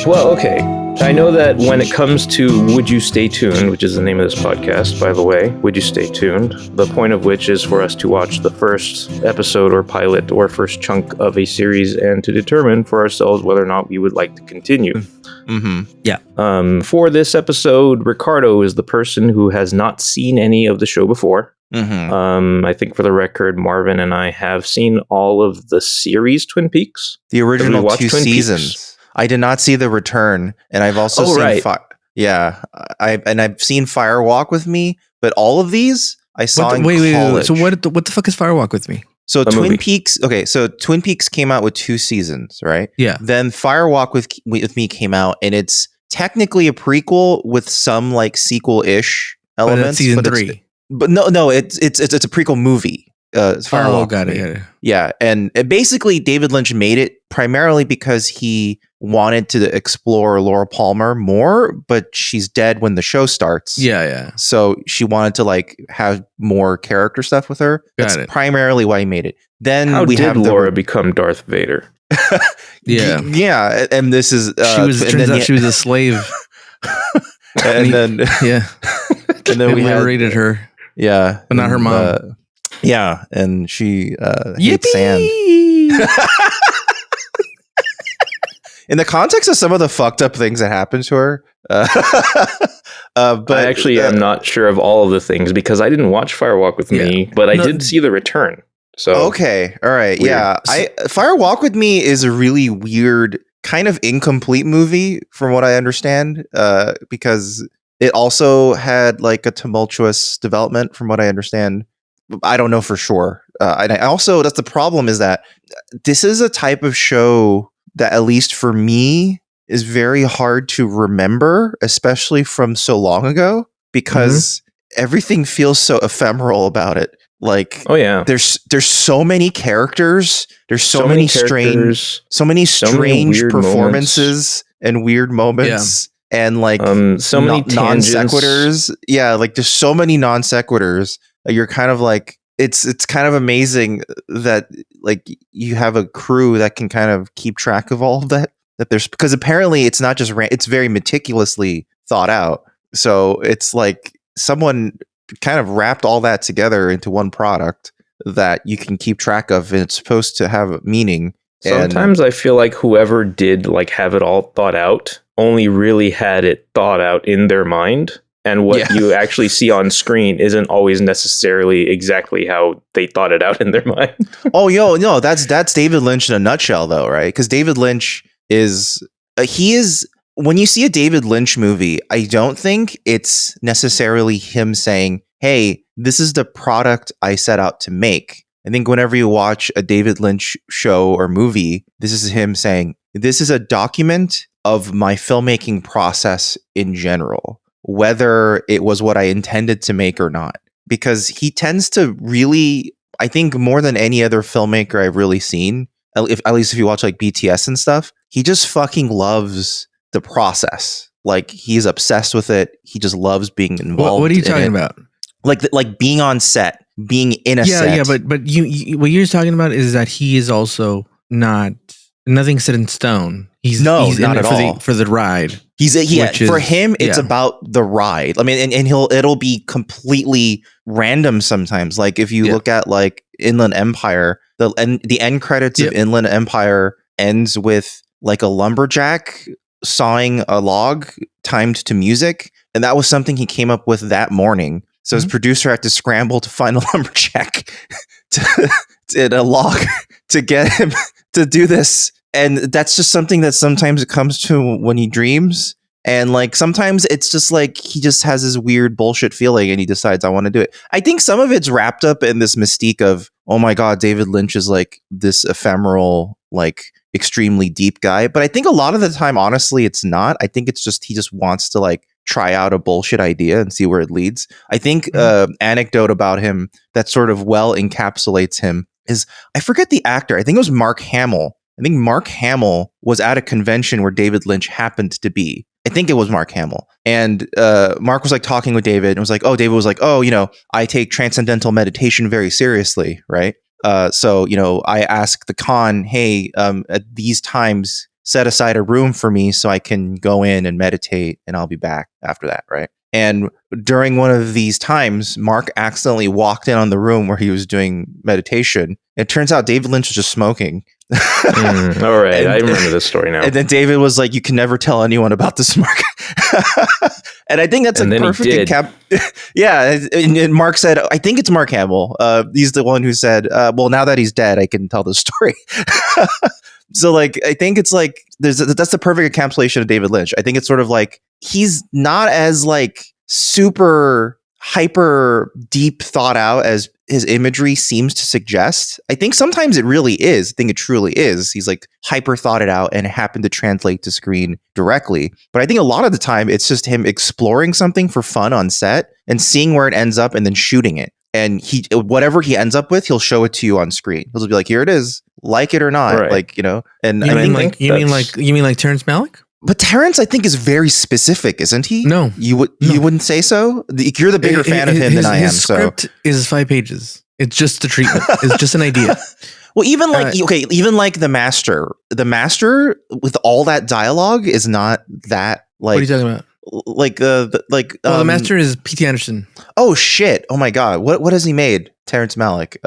Well, okay. I know that when it comes to Would You Stay Tuned, which is the name of this podcast, by the way, Would You Stay Tuned, the point of which is for us to watch the first episode or pilot or first chunk of a series and to determine for ourselves whether or not we would like to continue. Mm-hmm. Yeah. For this episode, Ricardo is the person who has not seen any of the show before. Mm-hmm. I think for the record, Marvin and I have seen all of the series Twin Peaks. The original 2 Twin seasons. Peaks? I did not see The Return, and I've also seen I've seen Fire Walk with Me, but all of these I saw in college. Wait. So what the fuck is Fire Walk with Me? So Twin movie. Peaks. Okay, so Twin Peaks came out with 2 seasons, right? Yeah. Then Fire Walk with Me came out, and it's technically a prequel with some like sequel-ish elements. But that's season 3. But no, it's a prequel movie. Fire Walk. Got it. Yeah, and basically David Lynch made it primarily because he wanted to explore Laura Palmer more, but she's dead when the show starts. Yeah. So she wanted to like have more character stuff with her. That's primarily why he made it. Then How we did have Laura become Darth Vader? Yeah, and this is turns out she was a slave. and then and then we liberated her. Yeah, but not her mom. Yeah, and she hates sand. In the context of some of the fucked up things that happened to her, but I actually am not sure of all of the things because I didn't watch Fire Walk with Me, but I did see The Return. So okay, all right, weird. Yeah. Fire Walk with Me is a really weird, kind of incomplete movie, from what I understand, because it also had like a tumultuous development, from what I understand. I don't know for sure. And I also, that's the problem, is that this is a type of show that, at least for me, is very hard to remember, especially from so long ago, because everything feels so ephemeral about it. Like, oh yeah, there's so many characters. There's so many strange performances and weird moments. Yeah. And like so many non sequiturs. Yeah, like there's so many non sequiturs. You're kind of like, it's kind of amazing that like you have a crew that can kind of keep track of all of that. That there's, because apparently it's not just it's very meticulously thought out. So it's like someone kind of wrapped all that together into one product that you can keep track of, and it's supposed to have meaning. Sometimes I feel like whoever did like have it all thought out only really had it thought out in their mind. And what you actually see on screen isn't always necessarily exactly how they thought it out in their mind. No, that's David Lynch in a nutshell, though, right? Because David Lynch is when you see a David Lynch movie, I don't think it's necessarily him saying, "Hey, this is the product I set out to make." I think whenever you watch a David Lynch show or movie, this is him saying, "This is a document of my filmmaking process in general, whether it was what I intended to make or not." Because he tends to really, I think more than any other filmmaker I've really seen, at least if you watch like BTS and stuff, he just fucking loves the process. Like, he's obsessed with it. He just loves being involved. What are you talking about? Like being on set, being in a set. Yeah, but you what you're talking about is that he is also nothing set in stone. He's not at all for the ride. For him, it's about the ride. I mean, and it'll be completely random sometimes. Like if you look at like Inland Empire, the end credits of Inland Empire ends with like a lumberjack sawing a log timed to music, and that was something he came up with that morning. So his producer had to scramble to find a lumberjack in a log to get him to do this. And that's just something that sometimes it comes to when he dreams. And like sometimes it's just like he just has this weird bullshit feeling and he decides, I want to do it. I think some of it's wrapped up in this mystique of, oh my God, David Lynch is like this ephemeral, like extremely deep guy. But I think a lot of the time, honestly, it's not. I think it's just he just wants to like try out a bullshit idea and see where it leads. I think anecdote about him that sort of well encapsulates him is, I forget the actor. I think it was Mark Hamill. I think Mark Hamill was at a convention where David Lynch happened to be. I think it was Mark Hamill. And Mark was like talking with David and was like, oh, David was like, oh, you know, I take transcendental meditation very seriously, right? So, you know, I asked the con, hey, at these times, set aside a room for me so I can go in and meditate, and I'll be back after that, right? And during one of these times, Mark accidentally walked in on the room where he was doing meditation. It turns out David Lynch was just smoking. All right, I remember this story now. And then David was like, "You can never tell anyone about this, Mark." And I think that's a perfect Yeah, and Mark said, "I think it's Mark Hamill. He's the one who said, well, now that he's dead, I can tell the story." So like, I think it's like that's the perfect encapsulation of David Lynch. I think it's sort of like he's not as like super hyper deep thought out as his imagery seems to suggest. I think sometimes it really is. I think it truly is. He's like hyper thought it out and happened to translate to screen directly. But I think a lot of the time it's just him exploring something for fun on set and seeing where it ends up and then shooting it. And whatever he ends up with, he'll show it to you on screen. He'll just be like, "Here it is, like it or not," right. like, you know. And you mean like Terrence Malick? But Terrence, I think, is very specific, isn't he? No, you wouldn't say so. You're the bigger fan of him than I am. His script is 5 pages. It's just the treatment. It's just an idea. Well, even like even like The Master with all that dialogue is not that like. What are you talking about? The Master is P.T. Anderson. Oh shit! Oh my god! What has he made? Terrence Malick.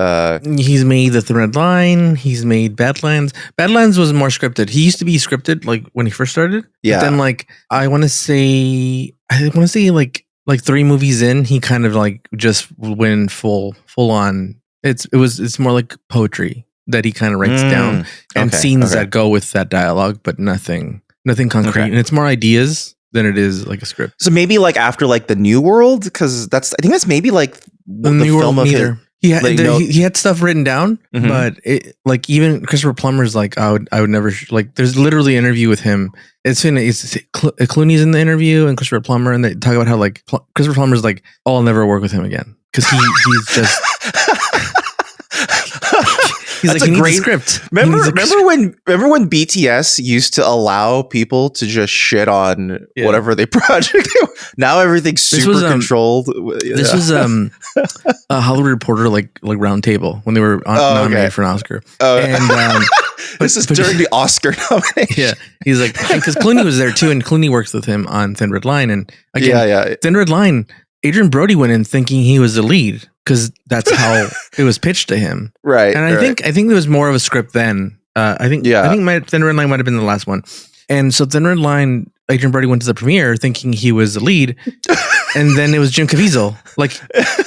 He's made The Thin Red Line. He's made Badlands. Badlands was more scripted. He used to be scripted like when he first started. Yeah. But then like I want to say like 3 movies in, he kind of like just went full on. It's more like poetry that he kind of writes down and scenes that go with that dialogue, but nothing concrete. And it's more ideas than it is like a script. So maybe like after like The New World, because I think that's maybe like the New World neither. He had stuff written down, but like even Christopher Plummer's like I would never like. There's literally an interview with him. Clooney's in the interview and Christopher Plummer, and they talk about how like Christopher Plummer's like, "Oh, I'll never work with him again," because he's just. He's that's like, he needs a script. Remember when BTS used to allow people to just shit on whatever they project? Now everything's super controlled. This was a Hollywood Reporter like round table when they were nominated for an Oscar. And this is during the Oscar nomination. Yeah, he's like, because Clooney was there too, and Clooney works with him on Thin Red Line, and again, Thin Red Line. Adrian Brody went in thinking he was the lead because that's how it was pitched to him. Right. And I think there was more of a script then. I think Thin Red Line might have been the last one. And so Thin Red Line, Adrian Brody went to the premiere thinking he was the lead. And then it was Jim Caviezel. Like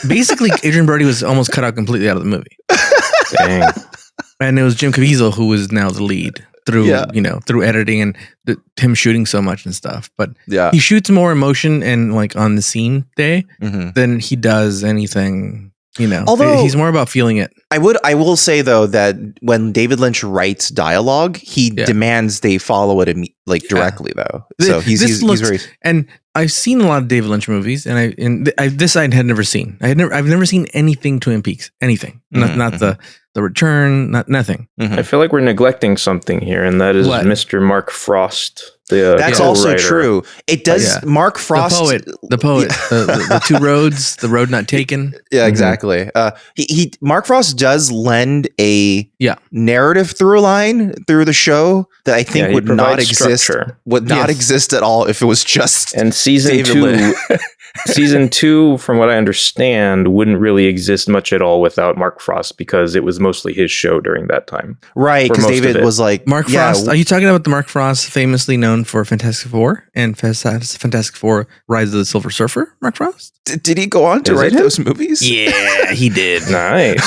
basically Adrian Brody was almost cut out completely out of the movie. Dang. And it was Jim Caviezel who was now the lead. Through editing and him shooting so much and stuff, but he shoots more emotion and like on the scene day than he does anything. Although he's more about feeling it. I will say though that when David Lynch writes dialogue, he demands they follow it directly though. So he's very. And I've seen a lot of David Lynch movies, and this I had never seen. I've never seen anything Twin Peaks. Anything, not the Return, nothing. I feel like we're neglecting something here, and that is Mr. Mark Frost. That's also true. It does. Mark Frost, the poet, the 2 roads, the road not taken. Yeah, exactly. Mark Frost does lend a narrative through line through the show that I think would not exist. Would not exist at all if it was just season 2. Season 2, from what I understand, wouldn't really exist much at all without Mark Frost because it was mostly his show during that time. Right, because David was like... Mark Frost, are you talking about the Mark Frost famously known for Fantastic Four and Fantastic Four Rise of the Silver Surfer, Mark Frost? Did he go on to write those movies? Yeah, he did. Nice.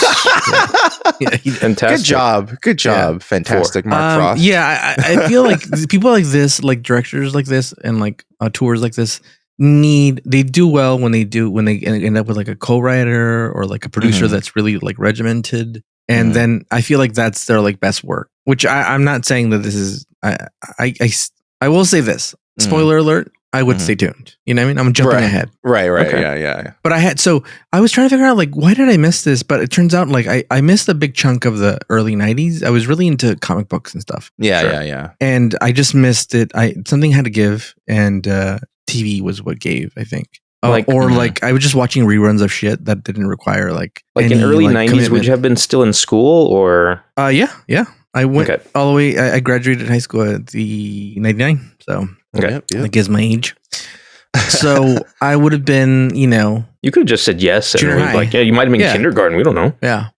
Fantastic. Good job. Fantastic, Mark Frost. Yeah, I feel like people like this, like directors like this and like tours like this, they do well when they end up with like a co-writer or like a producer that's really like regimented, and then I feel like that's their like best work, which I'm not saying that this is I will say this, spoiler alert, I would stay tuned, you know what I mean? I'm jumping ahead. Right okay. Yeah But I was trying to figure out like, why did I miss this? But it turns out like I missed a big chunk of the early 90s. I was really into comic books and stuff. Yeah. And I just missed it. Something had to give, and TV was what gave, I think. I was just watching reruns of shit that didn't require like in early 90s. Commitment. Would you have been still in school or? Yeah. I went all the way. I graduated high school at the 99. So that gives my age. So I would have been, you could have just said yes. And you might have been kindergarten. We don't know. Yeah.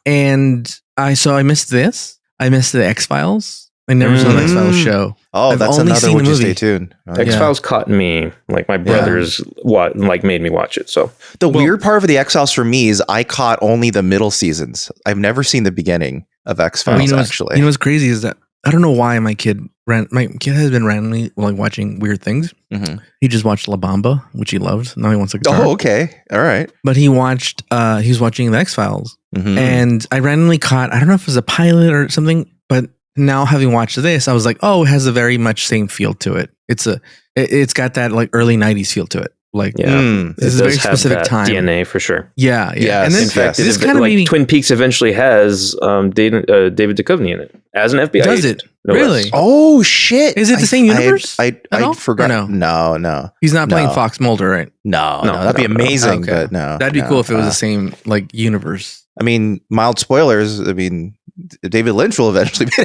And I missed this. I missed the X-Files. I never saw the X-Files show. Oh, that's another Would You Stay Tuned. X-Files caught me. Like my brothers made me watch it. So the weird part of the X-Files for me is I caught only the middle seasons. I've never seen the beginning of X-Files, actually. You know what's crazy is that I don't know why my kid has been randomly watching weird things. Mm-hmm. He just watched La Bamba, which he loved. Now he wants a guitar. Oh, okay. All right. But he was watching the X-Files. Mm-hmm. And I randomly caught, I don't know if it was a pilot or something, but now having watched this, I was like, oh, it has a very much same feel to it. It's got that like early 90s feel to it. Like, this is a very specific time. DNA for sure. Yeah. And then, in fact, this kind of Twin Peaks eventually has David Duchovny in it as an FBI. Does it? No really? Less. Oh, shit. Is it the same universe? I forgot. No. He's not playing Fox Mulder, right? No. That'd be amazing, but no. That'd be cool if it was the same like universe. I mean, mild spoilers. I mean, David Lynch will eventually be.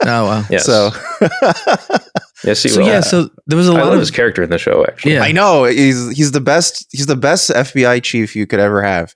Oh wow! Yes. So, yes, he will. Yeah, so there was a lot of his character in the show. Actually, yeah. I know he's the best. He's the best FBI chief you could ever have.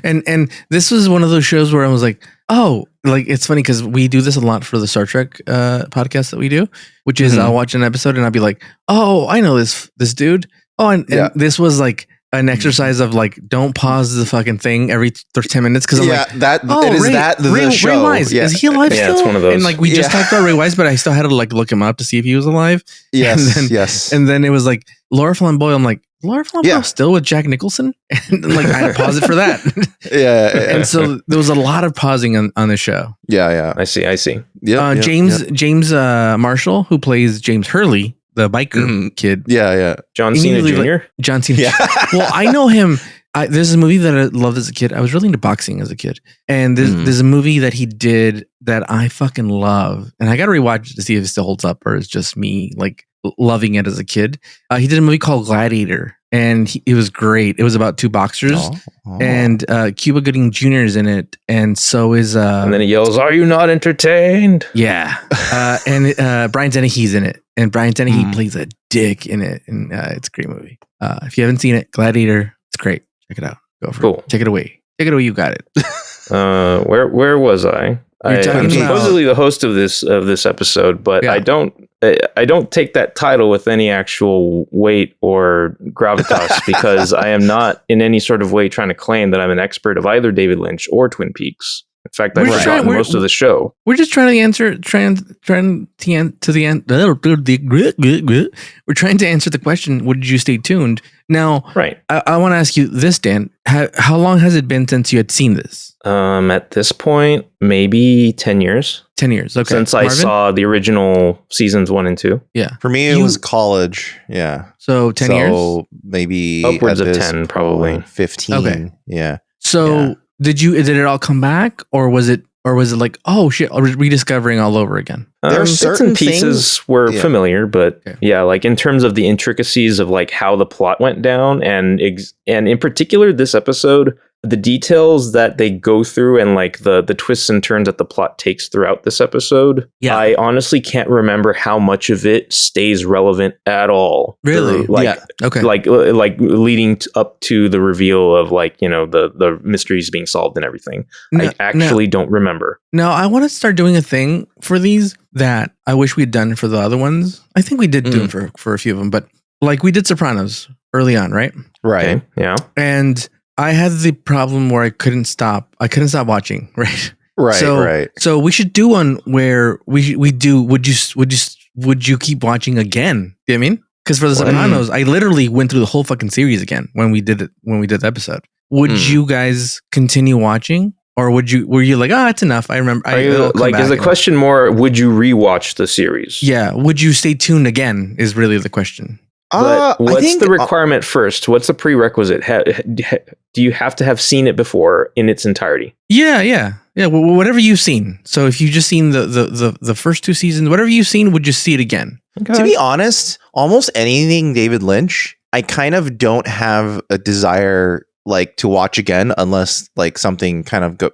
And this was one of those shows where I was like, oh, like it's funny because we do this a lot for the Star Trek podcast that we do, which is I'll watch an episode and I'll be like, oh, I know this dude. Oh, and this was like an exercise of like, don't pause the fucking thing every 10 minutes because I'm like, the show. Ray Wise, is he alive still? It's one of those. And like we just talked about Ray Wise, but I still had to like look him up to see if he was alive. Yes, And then it was like Laura Flambeau. I'm like, Laura Flambeau still with Jack Nicholson? And like I had to pause it for that. And so there was a lot of pausing on the show. Yeah. I see. Yeah. James Marshall, who plays James Hurley, the biker kid. Yeah. John Cena Jr. John Cena. Yeah. Well, I know him. There's a movie that I loved as a kid. I was really into boxing as a kid. And there's a movie that he did that I fucking love. And I got to rewatch it to see if it still holds up or it's just me like loving it as a kid. He did a movie called Gladiator. And it was great. It was about two boxers, and Cuba Gooding Jr. is in it, and so is. And then he yells, "Are you not entertained?" Yeah, and Brian Dennehy's in it, and Brian Dennehy plays a dick in it, and it's a great movie. If you haven't seen it, Gladiator, it's great. Check it out. Go for it. Take it away. You got it. Where was I? I'm supposedly the host of this episode, but I don't take that title with any actual weight or gravitas because I am not in any sort of way trying to claim that I'm an expert of either David Lynch or Twin Peaks. In fact, I've forgotten most of the show. We're just trying to answer, trying to the end. We're trying to answer the question. Would you stay tuned? Now, right. I want to ask you this, Dan. How long has it been since you had seen this? At this point, maybe 10 years. 10 years. Okay. Since I saw the original seasons 1 and 2. Yeah. For me, it was college. Yeah. So 10 years. So maybe upwards of 10, probably 15. Okay. Yeah. So did it all come back, or was it like, oh shit, rediscovering all over again? There are certain bits and pieces were familiar, but like in terms of the intricacies of like how the plot went down, and in particular this episode, the details that they go through and like the twists and turns that the plot takes throughout this episode. Yeah. I honestly can't remember how much of it stays relevant at all. Really? Okay. Like leading up to the reveal of like, the mysteries being solved and everything. I actually don't remember. No, I want to start doing a thing for these that I wish we'd done for the other ones. I think we did do them for a few of them, but like we did Sopranos early on, right? Right. Okay. Yeah. And I had the problem where I couldn't stop watching, right? Right. So we should do one where we do. Would you keep watching again? Do you know what I mean? Because for the Sopranos, I literally went through the whole fucking series again when we did the episode. Would you guys continue watching, or were you like, it's enough? I remember. Is the question more? Would you rewatch the series? Yeah. Would you stay tuned again? Is really the question. But what's the requirement first? What's the prerequisite? Do you have to have seen it before in its entirety? Yeah. Whatever you've seen. So if you just seen the first 2 seasons, whatever you've seen, would you see it again? Okay. To be honest, almost anything David Lynch, I kind of don't have a desire like to watch again unless like something kind of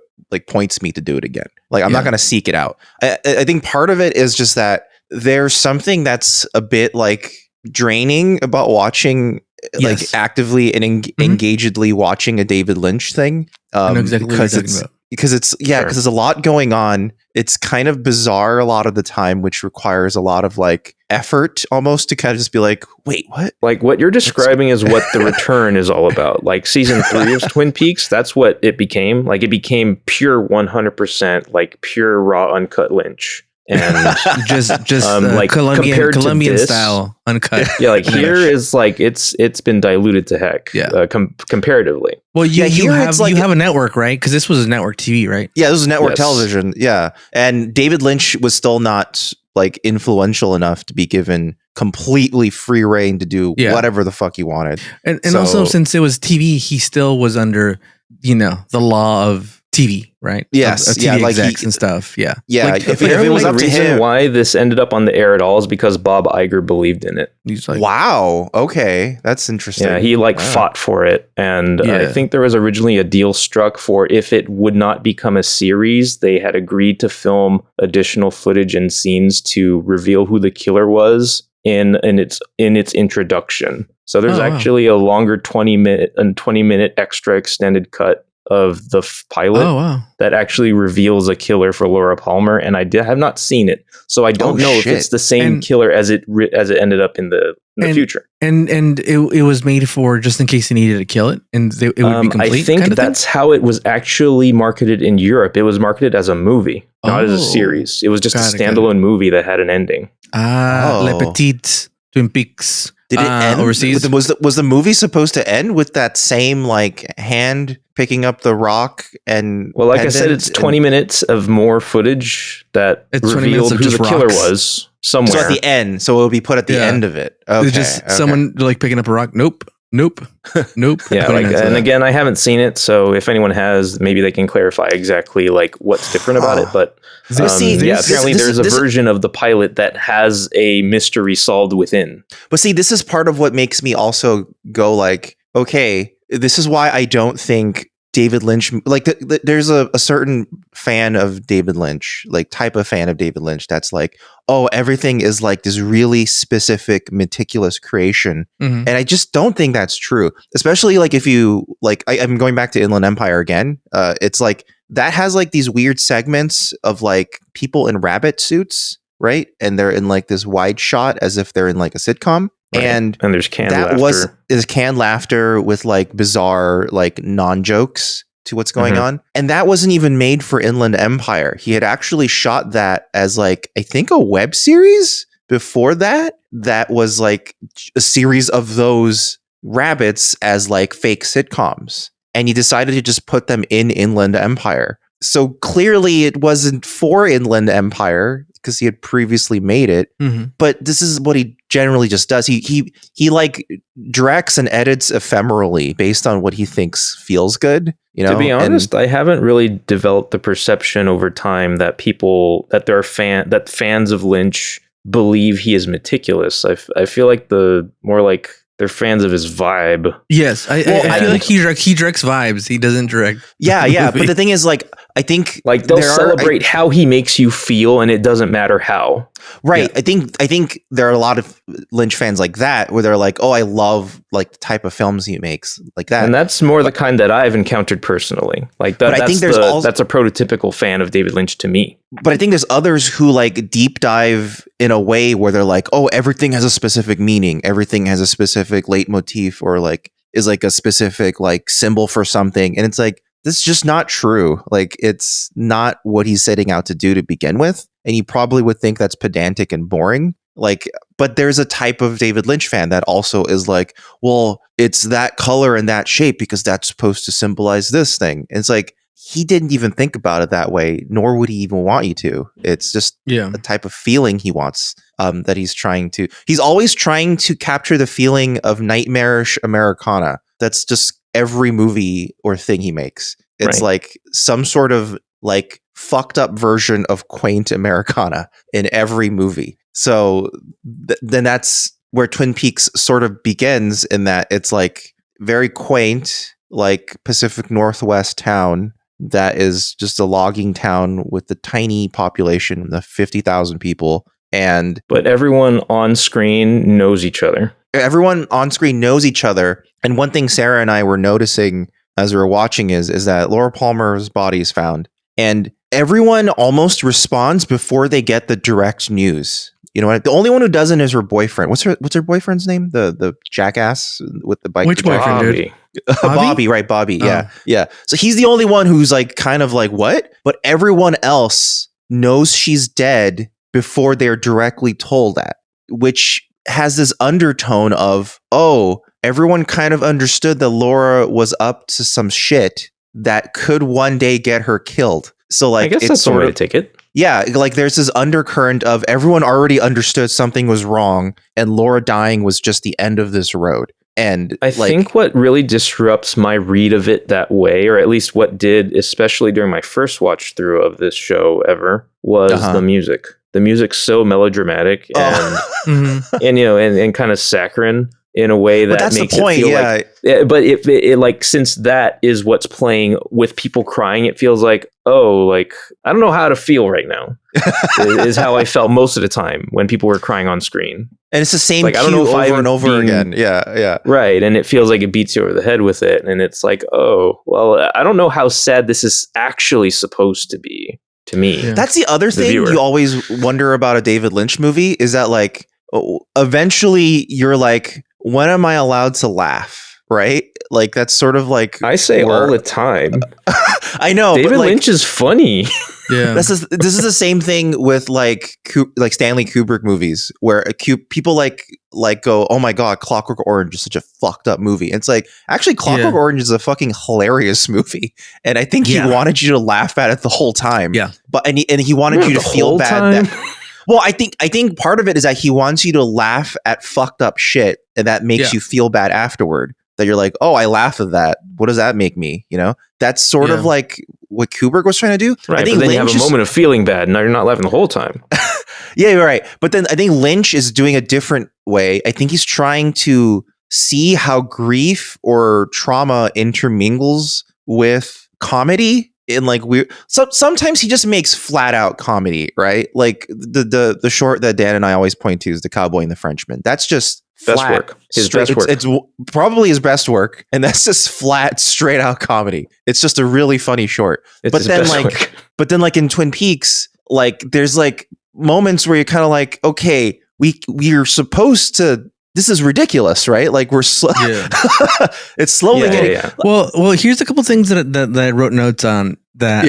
points me to do it again. Like I'm not going to seek it out. I think part of it is just that there's something that's a bit like draining about watching like actively and engagedly watching a David Lynch thing. I know exactly what you're talking about. Because there's a lot going on. It's kind of bizarre a lot of the time, which requires a lot of like effort almost to kind of just be like, wait, what? Like what you're describing is what The Return is all about. Like season 3 of Twin Peaks, that's what it became. Like it became pure 100% like pure raw uncut Lynch. And just like Colombian style uncut. Yeah, like here is like it's been diluted to heck. Yeah, comparatively. Well, you have a network, right? Because this was a network TV, right? Yeah, this was network television. Yeah, and David Lynch was still not like influential enough to be given completely free reign to do whatever the fuck he wanted. And also, since it was TV, he still was under the law of TV, right? Yes, of TV execs and stuff. Yeah. Like, if it was up to him, why this ended up on the air at all is because Bob Iger believed in it. He's like, wow, okay, that's interesting. Yeah, he fought for it, and I think there was originally a deal struck for if it would not become a series, they had agreed to film additional footage and scenes to reveal who the killer was in its introduction. So there's actually a longer 20-minute extra extended cut of the pilot that actually reveals a killer for Laura Palmer, and I have not seen it, so I don't know if it's the same killer as it ended up in the future. And it was made for just in case they needed to kill it, and it would be complete. I think that's how it was actually marketed in Europe. It was marketed as a movie, not as a series. It was just a standalone movie that had an ending. Le Petit Twin Peaks. Did it end overseas? Was the movie supposed to end with that same like hand picking up the rock and? Well, like I said, it's 20 minutes of more footage that revealed who the killer was somewhere. So at the end, so it'll be put at the end of it. Okay, it's just someone like picking up a rock. Nope. Yeah, and again, I haven't seen it, so if anyone has, maybe they can clarify exactly like what's different about it. But apparently there's a version of the pilot that has a mystery solved within. But see, this is part of what makes me also go like, okay, this is why I don't think David Lynch, like there's a certain fan of David Lynch, like type of fan of David Lynch that's like, oh, everything is like this really specific, meticulous creation. And I just don't think that's true. Especially like if you like, I'm going back to Inland Empire again. It's like that has like these weird segments of like people in rabbit suits, right? And they're in like this wide shot as if they're in like a sitcom. Right. And there's canned laughter. There's canned laughter with like bizarre like non-jokes to what's going on. And that wasn't even made for Inland Empire. He had actually shot that as like, I think a web series before that was like a series of those rabbits as like fake sitcoms. And he decided to just put them in Inland Empire. So clearly it wasn't for Inland Empire because he had previously made it. But this is what he generally just does. He like directs and edits ephemerally based on what he thinks feels good. You know, to be honest, I haven't really developed the perception over time that fans of Lynch believe he is meticulous. I feel like they're fans of his vibe. Yes, I feel like he directs vibes. He doesn't direct. Yeah. But the thing is, like, I think like they'll celebrate how he makes you feel, and it doesn't matter how. Right. Yeah. I think there are a lot of Lynch fans like that, where they're like, "Oh, I love like the type of films he makes, like that." And that's more the kind that I've encountered personally. Like that. I think that's a prototypical fan of David Lynch to me. But I think there's others who like deep dive in a way where they're like, "Oh, everything has a specific meaning. Everything has a specific leitmotif, or like is like a specific like symbol for something." And it's like, this is just not true. Like, it's not what he's setting out to do to begin with. And you probably would think that's pedantic and boring. Like, but there's a type of David Lynch fan that also is like, well, it's that color and that shape because that's supposed to symbolize this thing. And it's like, he didn't even think about it that way, nor would he even want you to. It's just a type of feeling he wants, that he's always trying to capture the feeling of nightmarish Americana. That's just every movie or thing he makes. It's like some sort of like fucked up version of quaint Americana in every movie. So then that's where Twin Peaks sort of begins, in that it's like very quaint, like Pacific Northwest town that is just a logging town with a tiny population of 50,000 people. But everyone on screen knows each other. Everyone on screen knows each other. And one thing Sarah and I were noticing as we were watching is that Laura Palmer's body is found. And everyone almost responds before they get the direct news. You know what? The only one who doesn't is her boyfriend. What's her boyfriend's name? The jackass with the bike. Which boyfriend, dude? Bobby, right? Bobby. Yeah. Yeah. So he's the only one who's like kind of like, what? But everyone else knows she's dead before they're directly told that, which has this undertone of, oh, everyone kind of understood that Laura was up to some shit that could one day get her killed. So like, I guess that's one way to take it. Yeah, like there's this undercurrent of everyone already understood something was wrong and Laura dying was just the end of this road. And I think what really disrupts my read of it that way, or at least what did, especially during my first watch through of this show ever, was the music. The music's so melodramatic and and you know and kind of saccharine in a way that that's makes the point, it feel like, but it like, since that is what's playing with people crying, it feels like, oh, like I don't know how to feel right now is how I felt most of the time when people were crying on screen. And it's the same like, cue over and over again. Yeah. Right. And it feels like it beats you over the head with it. And it's like, oh, well, I don't know how sad this is actually supposed to be to me. Yeah. That's the other thing you always wonder about a David Lynch movie is that like eventually you're like, when am I allowed to laugh? Right? Like that's sort of like I say all the time. I know David Lynch is funny. Yeah, this is the same thing with like Stanley Kubrick movies where people like go, oh my god, Clockwork Orange is such a fucked up movie. And it's like actually Clockwork Orange is a fucking hilarious movie, and I think he wanted you to laugh at it the whole time. Yeah, but and he wanted you to feel bad. Well, I think part of it is that he wants you to laugh at fucked up shit, and that makes you feel bad afterward. That you're like, oh, I laugh at that. What does that make me? You know, that's sort of like what Kubrick was trying to do. Right, I think but then you have a moment of feeling bad, and now you're not laughing the whole time. Yeah, you're right. But then I think Lynch is doing a different way. I think he's trying to see how grief or trauma intermingles with comedy. In like weird, sometimes he just makes flat out comedy, right? Like the short that Dan and I always point to is The Cowboy and the Frenchman. That's just best flat, work. His best work. It's probably his best work, and that's just flat, straight out comedy. It's just a really funny short. But then like in Twin Peaks, like there's like moments where you're kind of like, okay, we're supposed to. This is ridiculous, right? Like we're it's slowly getting. Yeah. Well, here's a couple things that I wrote notes on that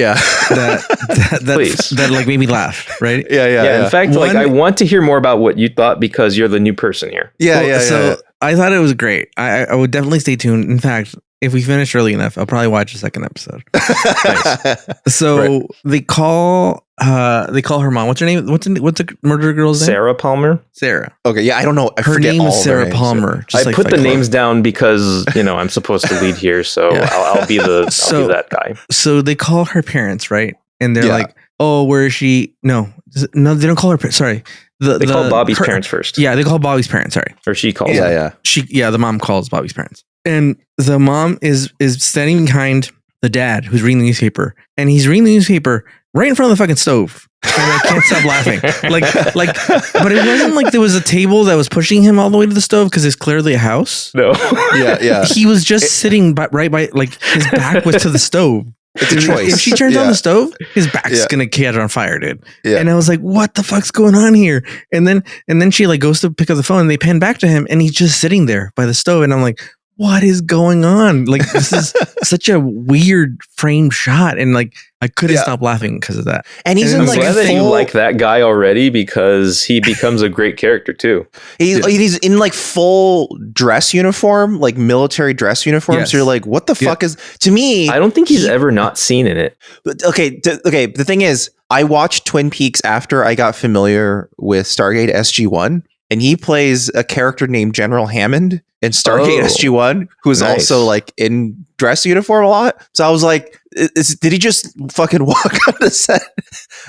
that like made me laugh, right? Yeah. In fact, like I want to hear more about what you thought because you're the new person here. So I thought it was great. I would definitely stay tuned. In fact, if we finish early enough, I'll probably watch the second episode. Nice. So they call her mom. What's her name? What's the murderer girl's name? Sarah Palmer. Sarah. Okay, yeah, I don't know. Her name is Sarah Palmer. I put the names down because I'm supposed to lead here, so I'll be that guy. So they call her parents, right? And they're like, "Oh, where is she?" No, they don't call her. Sorry, they call Bobby's parents first. Yeah, they call Bobby's parents. Sorry, or she calls. The mom calls Bobby's parents. And the mom is standing behind the dad who's reading the newspaper, and he's reading the newspaper right in front of the fucking stove. And I can't stop laughing. But it wasn't like there was a table that was pushing him all the way to the stove because it's clearly a house. No. Yeah. He was just sitting right by, like his back was to the stove. It's a choice. If she turns on the stove, his back's gonna catch on fire, dude. Yeah. And I was like, what the fuck's going on here? And then she like goes to pick up the phone and they pan back to him and he's just sitting there by the stove. And I'm like, what is going on? Like, this is such a weird frame shot. And like, I couldn't stop laughing because of that. And he's I'm glad that you like that guy already because he becomes a great character too. He's in like full dress uniform, like military dress uniform. Yes. So you're like, what the fuck is, to me, I don't think he's ever not seen in it. Okay. The thing is, I watched Twin Peaks after I got familiar with Stargate SG-1. And he plays a character named General Hammond in Stargate SG-1, who's also like in dress uniform a lot. So I was like, did he just fucking walk on the set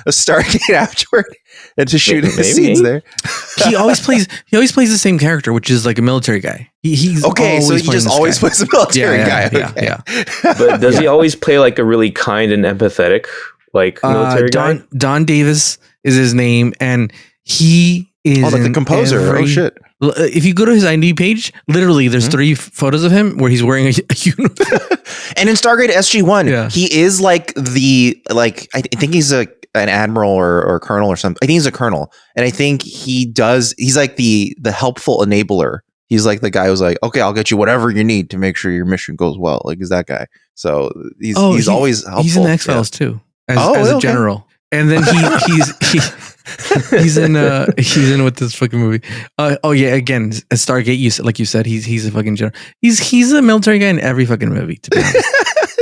of Stargate afterward and just shoot his scenes there? He always plays the same character, which is like a military guy. He's okay, so he just always plays a military guy. Yeah. But does he always play like a really kind and empathetic like military guy? Don Davis is his name, and he is like the composer. Oh shit. If you go to his IMDb page, literally there's 3 photos of him where he's wearing a uniform. And in Stargate SG-1, he is like I think he's an admiral or colonel or something. I think he's a colonel. And I think he's like the helpful enabler. He's like the guy who's like, okay, I'll get you whatever you need to make sure your mission goes well. Like, is that guy. So he's always helpful. He's in X-Files too, as a general. And then he's in with this fucking movie. Again, a Stargate. Like you said, he's a fucking general. He's a military guy in every fucking movie. To be honest,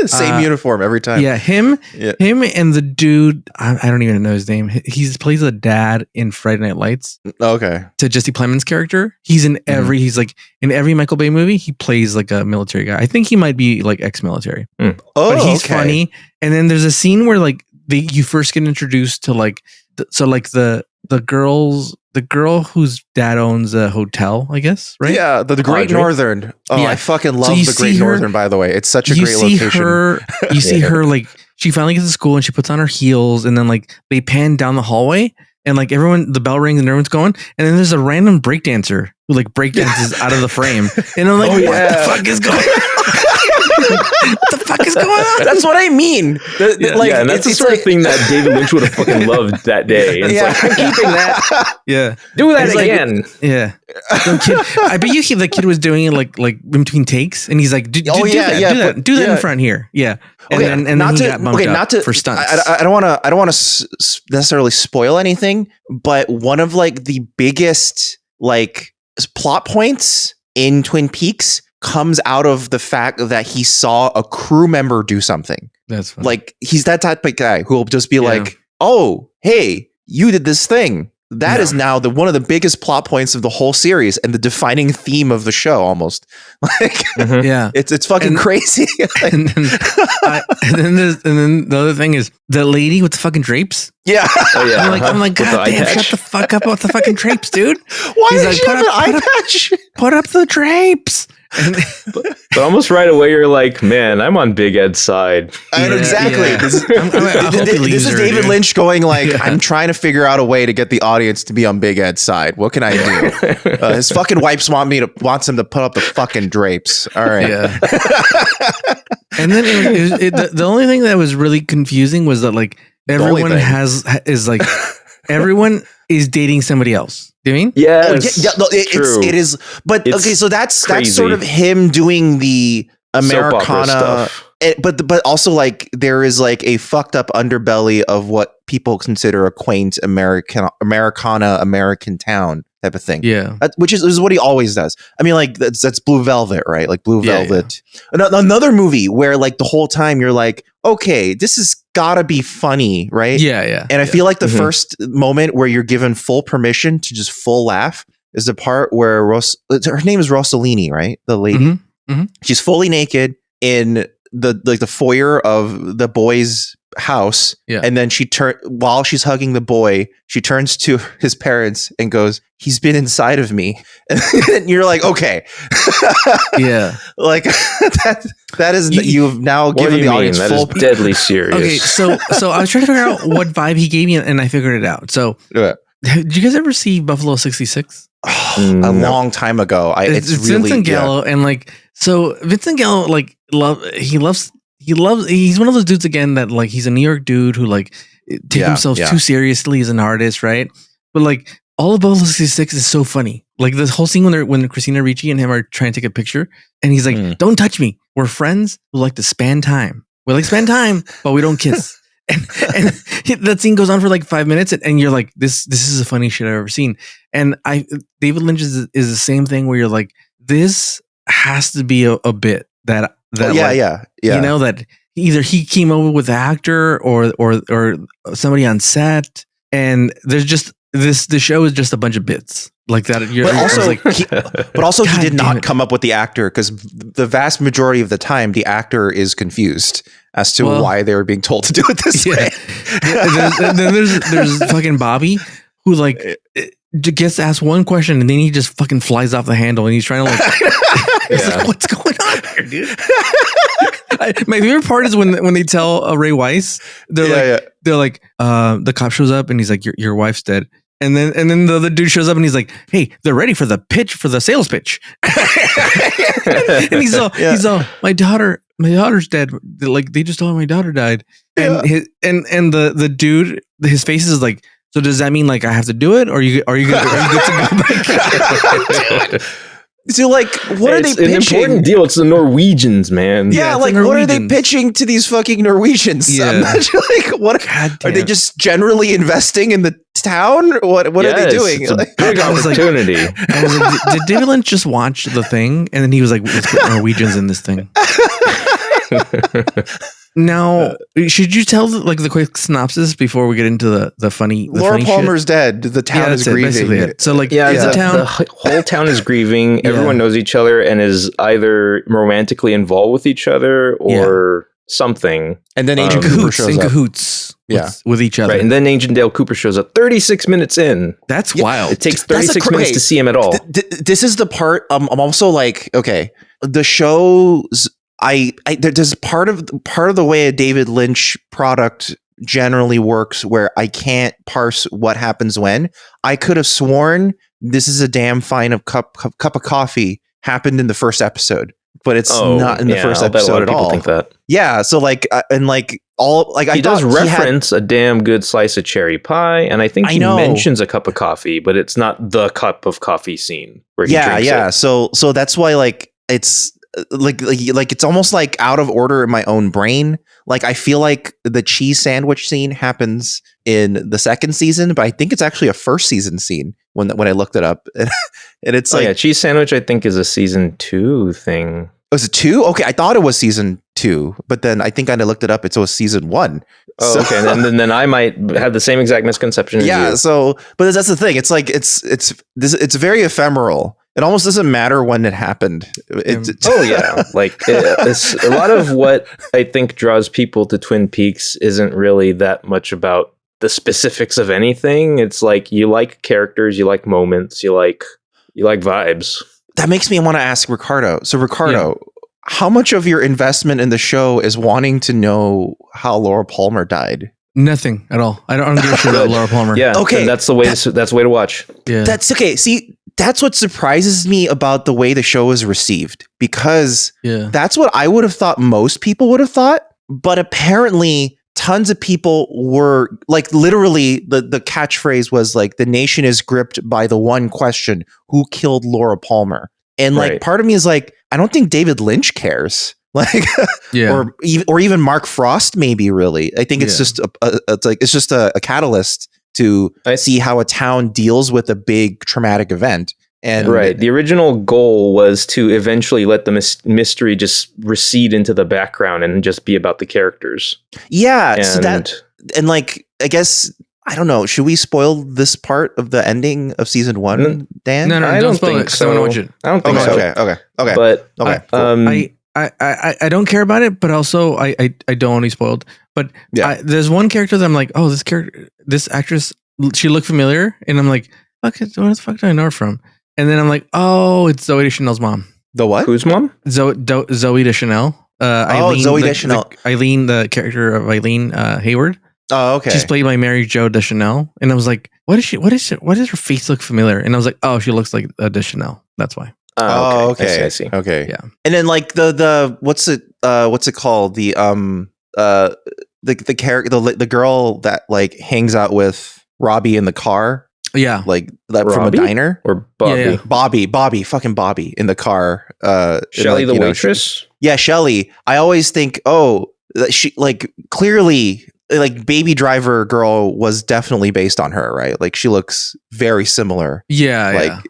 same uniform every time. Yeah, him and the dude. I don't even know his name. He plays a dad in Friday Night Lights. Okay, to Jesse Plemons' character. He's in every. He's like in every Michael Bay movie. He plays like a military guy. I think he might be like ex-military. But he's funny. And then there's a scene where like you first get introduced to like the girl whose dad owns a hotel, I guess, right? Yeah, the Great Northern. Oh, yeah. I fucking love the Great Northern, by the way. It's such a great location. You see her like she finally gets to school and she puts on her heels, and then like they pan down the hallway and like the bell rings and everyone's going, and then there's a random breakdancer who like breakdances out of the frame, and I'm like, what the fuck is going on? What the fuck is going on? That's what I mean. And that's the sort of thing that David Lynch would have fucking loved that day. It's like, I'm keeping that. Yeah. Do that again. I bet you the kid was doing it like in between takes, and he's like, do that in front here. Yeah. And then he got bumped up for stunts. I don't want to necessarily spoil anything, but one of like the biggest like plot points in Twin Peaks comes out of the fact that he saw a crew member do something. That's funny. Like he's that type of guy who will just be like, "Oh, hey, you did this thing." That is now one of the biggest plot points of the whole series and the defining theme of the show. Almost like, it's fucking crazy. and then the other thing is the lady with the fucking drapes. Yeah. I'm like, God damn, shut the fuck up with the fucking drapes, dude. Why did you have an eye patch? Put up the drapes. But almost right away, you're like, man, I'm on Big Ed's side. Exactly. Yeah. This is David Lynch going like, I'm trying to figure out a way to get the audience to be on Big Ed's side. What can I do? His fucking wipes wants him to put up the fucking drapes. All right. Yeah. And then the only thing that was really confusing was that like everyone everyone is dating somebody else. Do you mean? Yes. It is. But it's okay, so that's sort of him doing the Americana stuff. But also like there is like a fucked up underbelly of what people consider a quaint American town type of thing. Yeah. Which is what he always does. I mean, like that's Blue Velvet, right? Like Blue Velvet. Yeah. Another movie where like the whole time you're like, okay, this has gotta be funny, right? Yeah. And I feel like the first moment where you're given full permission to just full laugh is the part where her name is Rossellini, right? The lady. Mm-hmm. Mm-hmm. She's fully naked in the foyer of the boy's house, and then while she's hugging the boy, she turns to his parents and goes, "He's been inside of me," and you're like, okay, like that is you've now given the audience that full is deadly serious. Okay, so I was trying to figure out what vibe he gave me, and I figured it out. So, did you guys ever see Buffalo 66? A long time ago. It's really Vincent Gallo, and like so Vincent Gallo like he's one of those dudes again that like he's a New York dude who like take himself too seriously as an artist, right? But like all of Buffalo 66 is so funny. Like this whole scene when Christina Ricci and him are trying to take a picture, and he's like, "Don't touch me. We're friends who like to spend time. We like spend time, but we don't kiss." And that scene goes on for like 5 minutes, and you're like, this is the funniest shit I've ever seen. And David Lynch is the same thing where you're like, this has to be a bit that you know, that either he came over with the actor or somebody on set, and there's just the show is just a bunch of bits like that. But also, he did not it. come up with the actor because the vast majority of the time, the actor is confused as to why they were being told to do it this way. And then there's fucking Bobby who like gets asked one question and then he just fucking flies off the handle and he's trying to like, like what's going on here, dude? My favorite part is when they tell Ray Weiss, they're like, the cop shows up and he's like, your wife's dead. And then the other dude shows up and he's like, hey, they're ready for the sales pitch. And he's all, my daughter's dead. Like they just told me my daughter died. And the dude, his face is like, so does that mean like I have to do it? Or are you good to go back? So like, what are they pitching? It's an important deal. It's the Norwegians, man. Yeah, like what are they pitching to these fucking Norwegians? Yeah. I'm not sure, like, what are they just generally investing in the town? What are they doing? It's a big opportunity. I was like, did David Lynch just watch the thing? And then he was like, let's put Norwegians in this thing. Now, should you tell the quick synopsis before we get into the funny? Laura Palmer's dead. The town is grieving. So like, the whole town is grieving. Everyone knows each other and is either romantically involved with each other or something. And then Agent Cooper shows up. Cahoots with each other. Right, and then Agent Dale Cooper shows up 36 minutes in. That's wild. It takes 36 minutes to see him at all. This is the part. I'm also like, okay, the show's. There's part of the way a David Lynch product generally works where I can't parse what happens when. I could have sworn this is a damn fine of cup of coffee happened in the first episode, but it's not in the first episode at all. Think that. Yeah, so like and like all like he does reference a damn good slice of cherry pie, and I think he mentions a cup of coffee, but it's not the cup of coffee scene where he drinks it. So that's why like it's. Like it's almost like out of order in my own brain. Like I feel like the cheese sandwich scene happens in the second season, but I think it's actually a first season scene when I looked it up. And it's cheese sandwich I think is a season 2 thing. Was it 2? Okay, I thought it was season 2, but then I think I looked it up. It was season 1. Oh, so, okay. And then I might have the same exact misconception as you. So, but that's the thing. It's like it's very ephemeral. It almost doesn't matter when it happened. Like a lot of what I think draws people to Twin Peaks isn't really that much about the specifics of anything. It's like you like characters, you like moments, you like vibes. That makes me want to ask Ricardo. So Ricardo, how much of your investment in the show is wanting to know how Laura Palmer died? Nothing at all. I don't give a shit about Laura Palmer. Yeah. Okay. That's the way. That's the way to watch. Yeah. That's okay. See, that's what surprises me about the way the show is received, because that's what I would have thought most people would have thought. But apparently tons of people were like, literally the catchphrase was like, the nation is gripped by the one question, who killed Laura Palmer? And like, part of me is like, I don't think David Lynch cares. Like, or even Mark Frost, maybe. Really, I think it's just it's just a catalyst to see how a town deals with a big traumatic event. And the original goal was to eventually let the mystery just recede into the background and just be about the characters. Yeah, and like, I guess, I don't know. Should we spoil this part of the ending of season 1, Dan? No, I don't think so. I want to watch it. I don't think so. Okay. But okay. I don't care about it, but also I don't want to be spoiled. But there's one character that I'm like, oh, this actress, she looked familiar, and I'm like, okay, where the fuck do I know her from? And then I'm like, oh, it's Zooey Deschanel's mom. The what? Whose mom? Zooey Deschanel. Eileen, Zooey Deschanel. Eileen, the character of Eileen Hayward. Oh, okay. She's played by Mary Jo Deschanel, and I was like, what does her face look familiar? And I was like, oh, she looks like a Deschanel. That's why. Oh, okay. I see. Okay. Yeah. And then like the what's it called? The character, the girl that like hangs out with Robbie in the car. Yeah. Like that Robbie? from a diner, or Bobby. Yeah. Bobby, fucking Bobby in the car. Shelley, the waitress. Shelley. I always think, she like clearly, like Baby Driver girl was definitely based on her, right? Like she looks very similar. Yeah.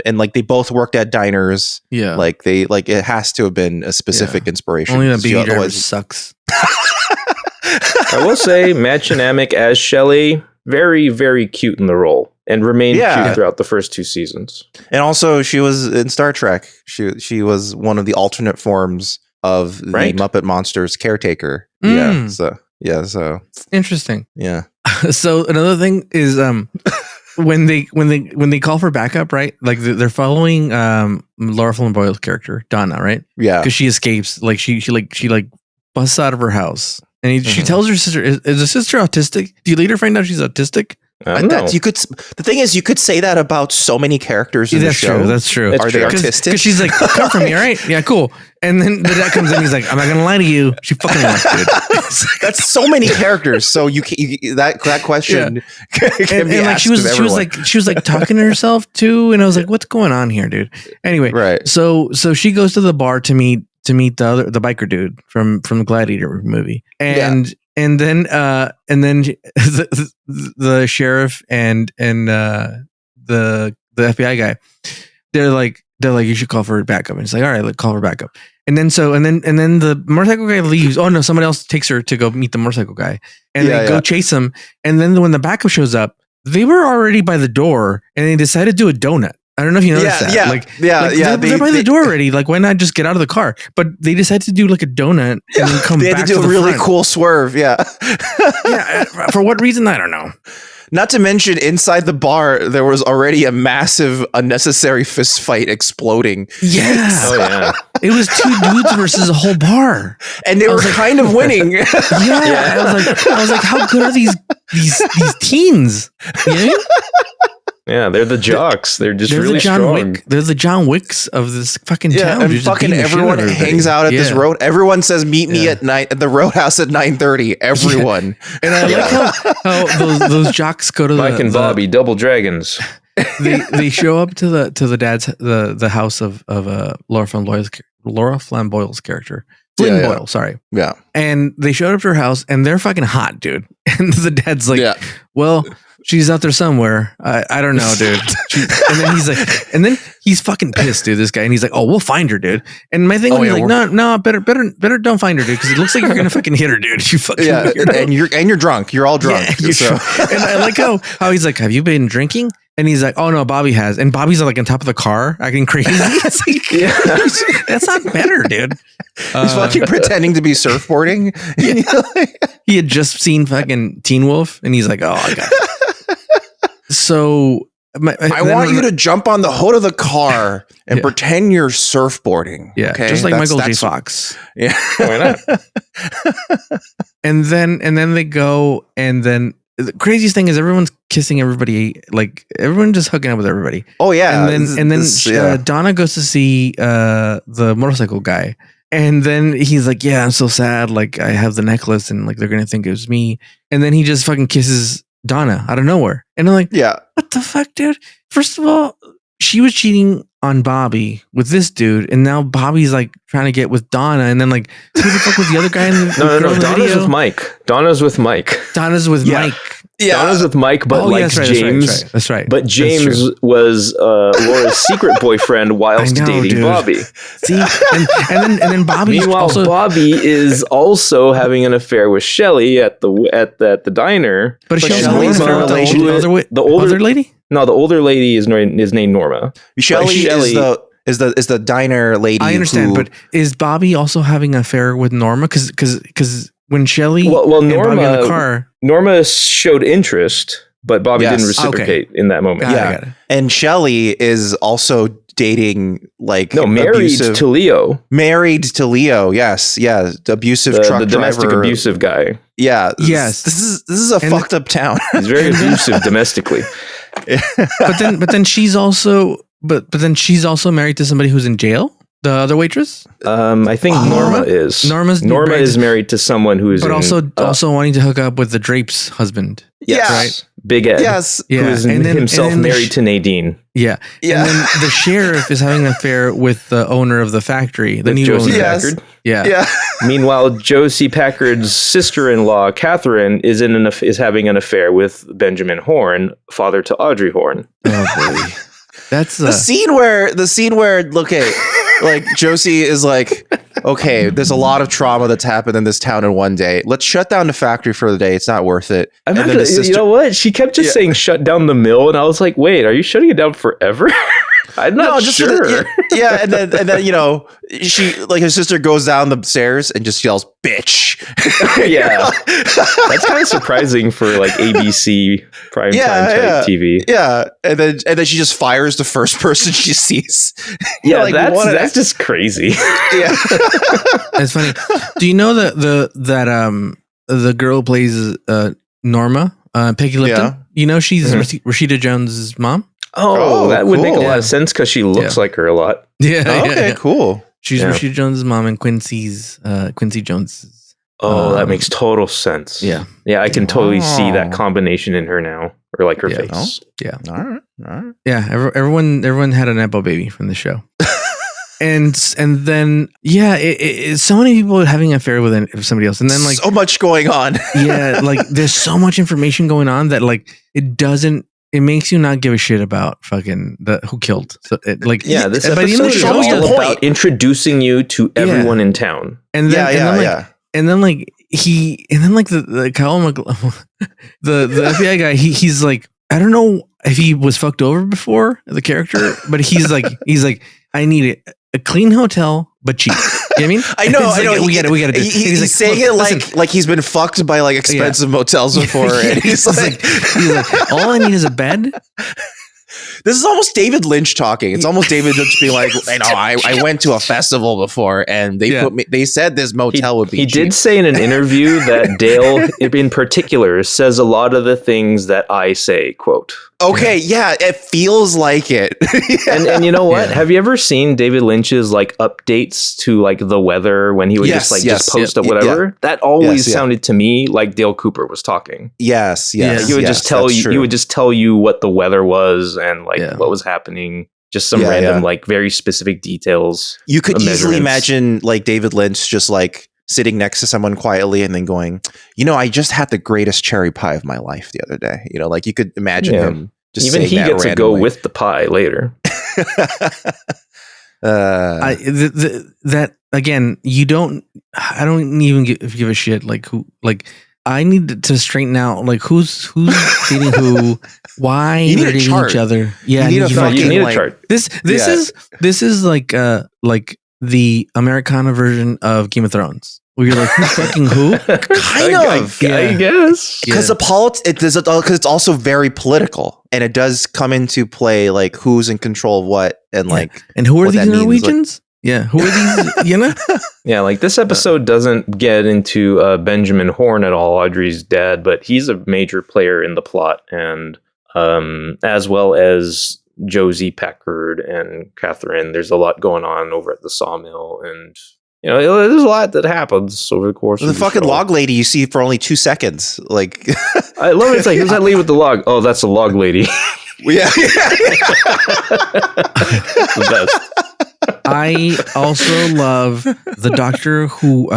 And like they both worked at diners. Yeah. Like it has to have been a specific inspiration. Only that Baby Driver sucks. I will say, Matt Shanamick as Shelley, very, very cute in the role. and remained cute throughout the first 2 seasons. And also, she was in Star Trek. She was one of the alternate forms of the Muppet Monsters caretaker. Yeah. So interesting. Yeah. So another thing is when they call for backup, right? Like they're following Laura Flynn Boyle's character Donna, right? Yeah. Because she escapes. Like she busts out of her house, and she tells her sister, "Is the sister autistic? Do you later find out she's autistic?" The thing is, you could say that about so many characters in the show. That's true. Are they artistic? Because she's like, come from me, all right? Yeah, cool. And then the dad comes in, he's like, I'm not gonna lie to you. She fucking was, dude. That's so many characters. So that question can be asked she was like talking to herself too, and I was like, what's going on here, dude? Anyway, right. So she goes to the bar to meet the biker dude from the Gladiator movie, and then the sheriff and the FBI guy, they're like you should call for backup, and it's like, all right, let's call for backup. And then the motorcycle guy leaves. Oh no, someone else takes her to go meet the motorcycle guy, and they go chase him. And then when the backup shows up, they were already by the door, and they decided to do a donut. I don't know if you noticed that. They're by the door already. Like, why not just get out of the car? But they decided to do like a donut and then come back. They had to do a really cool swerve. Yeah. For what reason? I don't know. Not to mention, inside the bar, there was already a massive, unnecessary fist fight exploding. Yes. Oh yeah. It was 2 dudes versus a whole bar, and they were kind of winning. I was like, how good are these teens? Yeah. Yeah, they're the jocks. They're just really strong. They're the John Wicks of this fucking town. And fucking everyone hangs out at this road. Everyone says, "Meet me at the Roadhouse at 9:30." Everyone. And I like how those jocks go to Mike and Bobby, Double Dragons. They show up to the dad's the house of Laura Flynn Boyle's character. Flynn Boyle, sorry. Yeah. And they showed up to her house, and they're fucking hot, dude. And the dad's like, well, she's out there somewhere. I don't know, dude. And then he's fucking pissed, dude, this guy. And he's like, oh, we'll find her, dude. And my thing was like, no, better don't find her, dude. Because it looks like you're going to fucking hit her, dude. You fucking weirdo. And you're drunk. You're all drunk. Yeah, and I like how he's like, have you been drinking? And he's like, oh no, Bobby has. And Bobby's like on top of the car acting crazy. It's like, that's not better, dude. He's fucking pretending to be surfboarding. He had just seen fucking Teen Wolf, and he's like, oh, I got it. So I want you to jump on the hood of the car and pretend you're surfboarding. Yeah, okay? Just like Michael J. Fox. Yeah, why not? and then they go, and then the craziest thing is everyone's kissing everybody, like everyone just hooking up with everybody. Oh yeah, and then Donna goes to see the motorcycle guy, and then he's like, "Yeah, I'm so sad. Like I have the necklace, and like they're gonna think it was me." And then he just fucking kisses Donna out of nowhere, and I'm like, "Yeah, what the fuck, dude?" First of all, she was cheating on Bobby with this dude, and now Bobby's like trying to get with Donna, and then like who the fuck was the other guy in the No, Donna's with Mike. Donna's with Mike. Mike. Yeah. Donna's with Mike, but James. That's right. But James was Laura's secret boyfriend whilst dating Bobby. See, and then Bobby. Meanwhile, Bobby is also having an affair with Shelley at the diner. But Shelley's having an affair with the older lady. No, the older lady is named Norma. Shelley is the diner lady. I understand, but is Bobby also having an affair with Norma? Because when Shelley Norma in the car, Norma showed interest, but Bobby didn't reciprocate in that moment. Got it. And Shelley is also dating married to Leo. Married to Leo, yes, abusive truck the domestic driver. Abusive guy. Yeah, yes. This is a fucked up town. He's very abusive domestically. But then she's also married to somebody who's in jail. The other waitress? I think Norma is. Norma is married to someone who is also wanting to hook up with the Drape's husband. Yes. Right? Big Ed. Yes. Who is himself married to Nadine. Yeah. And then the sheriff is having an affair with the owner of the factory. The new Josie owner. Packard. Yeah. Meanwhile, Josie Packard's sister-in-law, Catherine, is having an affair with Benjamin Horne, father to Audrey Horne. Oh boy. That's the scene where look at like Josie is like, okay, there's a lot of trauma that's happened in this town in one day. Let's shut down the factory for the day. It's not worth it. And then you know what? She kept just saying shut down the mill, and I was like, wait, are you shutting it down forever? I'm not sure. And then you know, she like her sister goes down the stairs and just yells bitch. Yeah. That's kind of surprising for like ABC primetime type TV. Yeah. And then she just fires the first person she sees. Yeah, like, that's just crazy. Yeah. It's funny. Do you know that the girl who plays Norma, Peggy Lipton? Yeah. You know she's Rashida Jones's mom? Oh, that would make a lot of sense because she looks like her a lot. Yeah. Okay, cool. She's Rashida Jones's mom and Quincy Jones's. Oh, that makes total sense. Yeah. Yeah, I can totally see that combination in her now. Or like her face. Yeah. All right. Yeah, everyone had a Nepo baby from the show. And then so many people having an affair with somebody else, and then like so much going on. Yeah, like there's so much information going on that like it makes you not give a shit about fucking who killed. So this episode is all about introducing you to everyone in town. And then and then the Kyle the FBI guy, he's like, I don't know if he was fucked over before, the character, but he's like I need a clean hotel but cheap. You know what I mean? I know. We get it. He's like, saying it like he's been fucked by like expensive motels before, and he's like, all I need is a bed. This is almost David Lynch talking. It's almost David Lynch being like, I went to a festival before, and they said this motel would be cheap. He did say in an interview that Dale, in particular, says a lot of the things that I say, quote. Okay, yeah, it feels like it. And you know what? Have you ever seen David Lynch's like updates to like the weather when he would just post up whatever? Yeah. That always sounded to me like Dale Cooper was talking. Yes. He would just tell you. He would just tell you what the weather was and like what was happening. Just some random like very specific details. You could easily imagine like David Lynch just like sitting next to someone quietly and then going, I just had the greatest cherry pie of my life the other day. Like you could imagine him just even he gets to go with the pie later. That again, I don't even give a shit like who, like I need to straighten out like who's dating who, why they're dating each other. Yeah, you need a chart. This is like the Americana version of Game of Thrones. Where you're like, who's fucking who? Kind of, I guess. Because it's also very political, and it does come into play like who's in control of what, and like, and who are these Norwegians? Who are these? Yeah, like this episode doesn't get into Benjamin Horne at all, Audrey's dad, but he's a major player in the plot, and as well as Josie Packard and Catherine. There's a lot going on over at the sawmill, and there's a lot that happens over the course of the fucking show. log lady you see for only 2 seconds. Like, I love it. It's like, who's that lady with the log? Oh, that's the log lady. Yeah. The best. I also love the doctor who.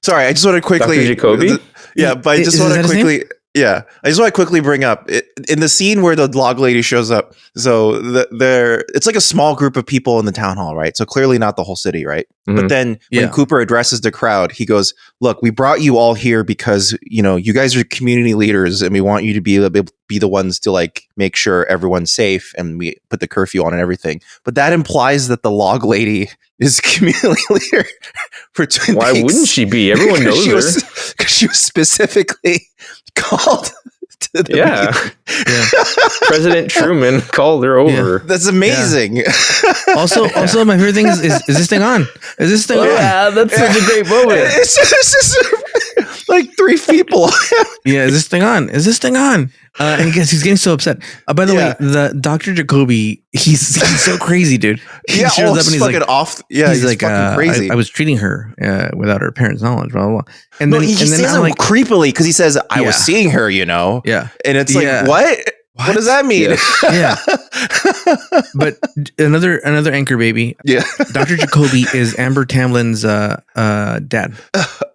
Sorry, I just want to quickly. Dr. Jacoby? But I just want to quickly. Yeah, I just want to quickly bring up in the scene where the log lady shows up. So it's like a small group of people in the town hall, right? So clearly not the whole city, right? Mm-hmm. But then when Cooper addresses the crowd, he goes, "Look, we brought you all here because you guys are community leaders, and we want you to be the ones to like make sure everyone's safe, and we put the curfew on and everything." But that implies that the log lady is a community leader for Twin Why Peaks. wouldn't she be? Everyone knows her. Because she was specifically called to the meeting. President Truman called her over. That's amazing. Also, my favorite thing is this thing on? Is this thing on? Yeah, that's such a great moment. It's just like 3 people. Yeah, is this thing on? Is this thing on? And he's getting so upset. By the way, the Dr. Jacoby, he's so crazy, dude. He shows up and he's fucking like, off. Yeah, he's like fucking crazy. I was treating her without her parents' knowledge, blah, blah, blah. And then he says it like creepily because he says, I was seeing her, Yeah. And it's like, what? What does that mean? Yeah. But another anchor baby. Yeah. Dr. Jacoby is Amber Tamlin's dad.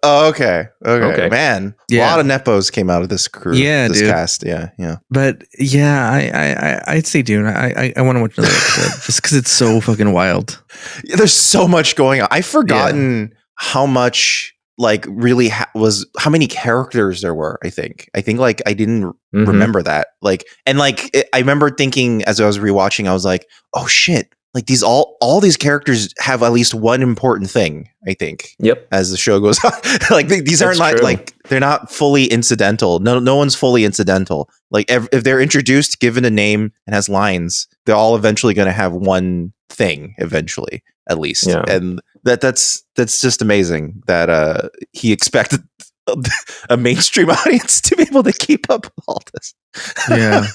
Oh, okay. Man, a lot of nepos came out of this crew. Yeah, this dude. cast. Yeah. But yeah, I'd stay tuned. I want to watch another episode just because it's so fucking wild. Yeah, there's so much going on. I've forgotten how much really was how many characters there were. I think like I didn't remember that. I remember thinking as I was rewatching, I was like, oh shit. Like these all these characters have at least one important thing, I think. Yep. As the show goes on. These aren't they're not fully incidental. No one's fully incidental. Like if they're introduced, given a name and has lines, they're all eventually going to have one thing eventually, at least. Yeah. And that's just amazing that he expected a mainstream audience to be able to keep up with all this. Yeah.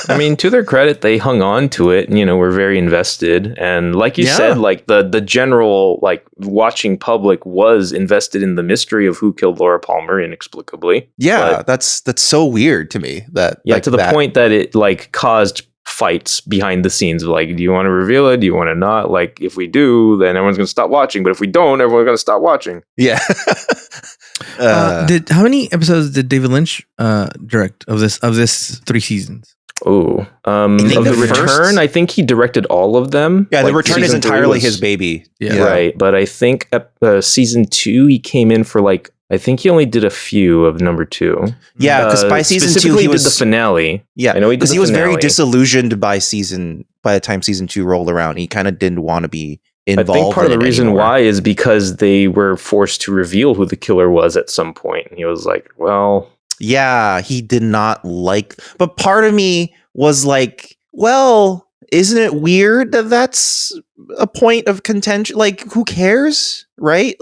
I mean, to their credit, they hung on to it and, were very invested. And like you said, like the general, watching public was invested in the mystery of who killed Laura Palmer inexplicably. Yeah. But that's so weird to me to the point that it caused fights behind the scenes. Do you want to reveal it? Do you want to not? If we do, then everyone's going to stop watching. But if we don't, everyone's going to stop watching. Yeah. How many episodes did David Lynch direct of this 3 seasons? Oh, of The Return, I think he directed all of them. Yeah, The Return is entirely his baby. Yeah. Right. But I think season 2, he came in for I think he only did a few of number 2. Yeah, because by season 2 he did the finale. Yeah, I know because he was very disillusioned by the time season 2 rolled around. He kind of didn't want to be involved. I think part of the reason why is because they were forced to reveal who the killer was at some point, and he was like, "Well." Yeah, he did not but part of me was like, well, isn't it weird that that's a point of contention? Who cares? Right?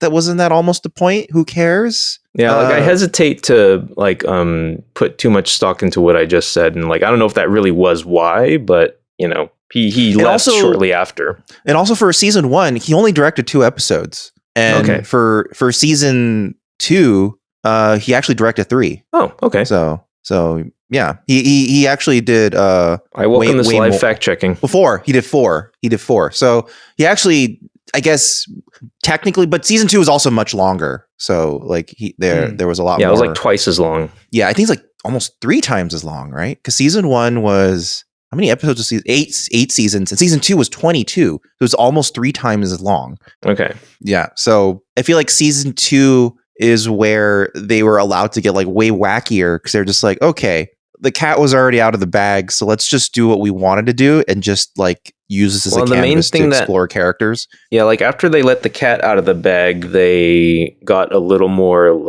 That wasn't that almost the point? Who cares? Yeah, I hesitate to put too much stock into what I just said. And I don't know if that really was why, but he left shortly after. And also for season 1, he only directed 2 episodes. And for season 2, he actually directed 3. Oh, okay. So yeah, he actually did. I welcome this live fact checking. Before he did 4. So he actually, I guess, technically, but season 2 was also much longer. So there was a lot more. Yeah, it was twice as long. Yeah, I think it's almost 3 times as long, right? Because season 1 was how many episodes of season? 8 seasons, and season 2 was 22. It was almost 3 times as long. Okay. Yeah, so I feel like season 2 is where they were allowed to get way wackier because they're just okay, the cat was already out of the bag, so let's just do what we wanted to do and just use this as a canvas to explore characters. Yeah, after they let the cat out of the bag, they got a little more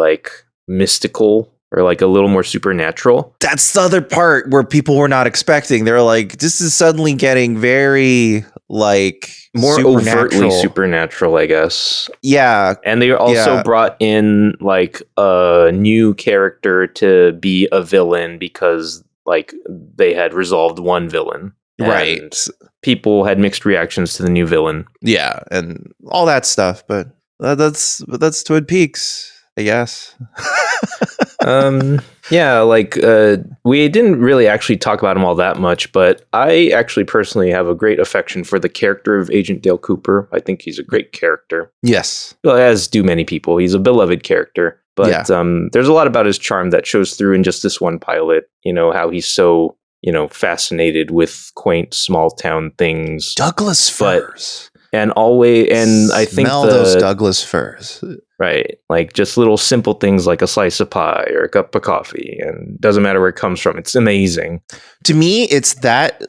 mystical or a little more supernatural. That's the other part where people were not expecting. They're this is suddenly getting very more overtly supernatural, I guess. Yeah. And they also brought in a new character to be a villain because they had resolved one villain. Right. People had mixed reactions to the new villain. Yeah, and all that stuff, but that's Twin Peaks, I guess. We didn't really actually talk about him all that much, but I actually personally have a great affection for the character of Agent Dale Cooper. I think he's a great character. Yes. Well, as do many people. He's a beloved character, but there's a lot about his charm that shows through in just this one pilot. How he's so, fascinated with quaint small town things. Douglas firs. And I think those Douglas firs. Right. Just little simple things like a slice of pie or a cup of coffee, and doesn't matter where it comes from. It's amazing. To me, it's that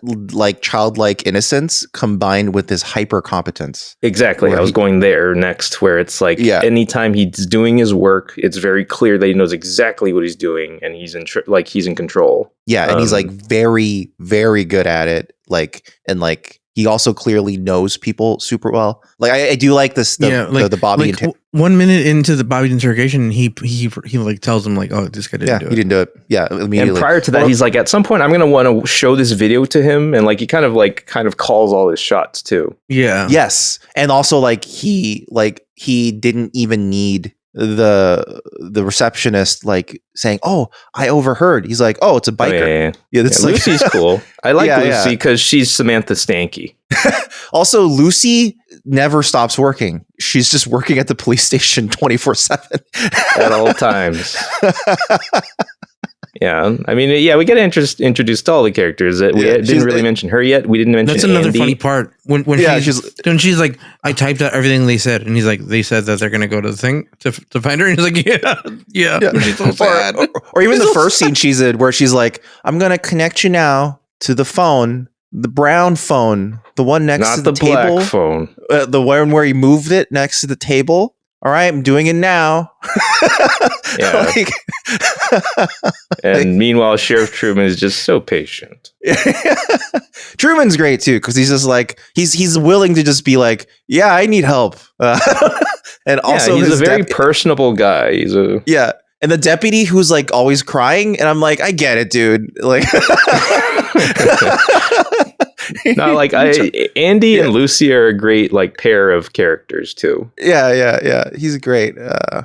childlike innocence combined with this hyper competence. Exactly. I was going there next, where it's anytime he's doing his work, it's very clear that he knows exactly what he's doing, and he's in control. Yeah, and he's very, very good at it. He also clearly knows people super well. I do like this. The Bobby. 1 minute into the Bobby interrogation, he tells him oh, this guy didn't do it. He didn't do it. Yeah, immediately. And prior to that, he's at some point I'm gonna want to show this video to him, and he kind of calls all his shots too. Yeah. Yes, and also he didn't even need the receptionist like saying, "Oh, I overheard." He's like, "Oh, it's a biker." That's like, Lucy's cool. I like Lucy because she's Samantha Stanky. Also, Lucy never stops working. She's just working at the police station 24/7 at all times. Yeah, I mean, we get introduced to all the characters. We didn't really mention her yet. We didn't mention. That's another Andy. Funny part when she's like, I typed out everything they said, and he's like, they said that they're gonna go to the thing to find her, and he's like, yeah. She's so sad. Or even the first scene she's in, where she's like, I'm gonna connect you now to the phone, the brown phone, the one next to the table, black phone, the one where he moved it next to the table. All right, I'm doing it now. Yeah. And meanwhile, Sheriff Truman is just so patient. Truman's great too, because he's just like he's willing to just be like, yeah, I need help. And also, he's a very personable guy. and the deputy who's like always crying, and I'm like, I get it, dude. Like, no, like Andy and Lucy are a great like pair of characters too. Yeah. He's great.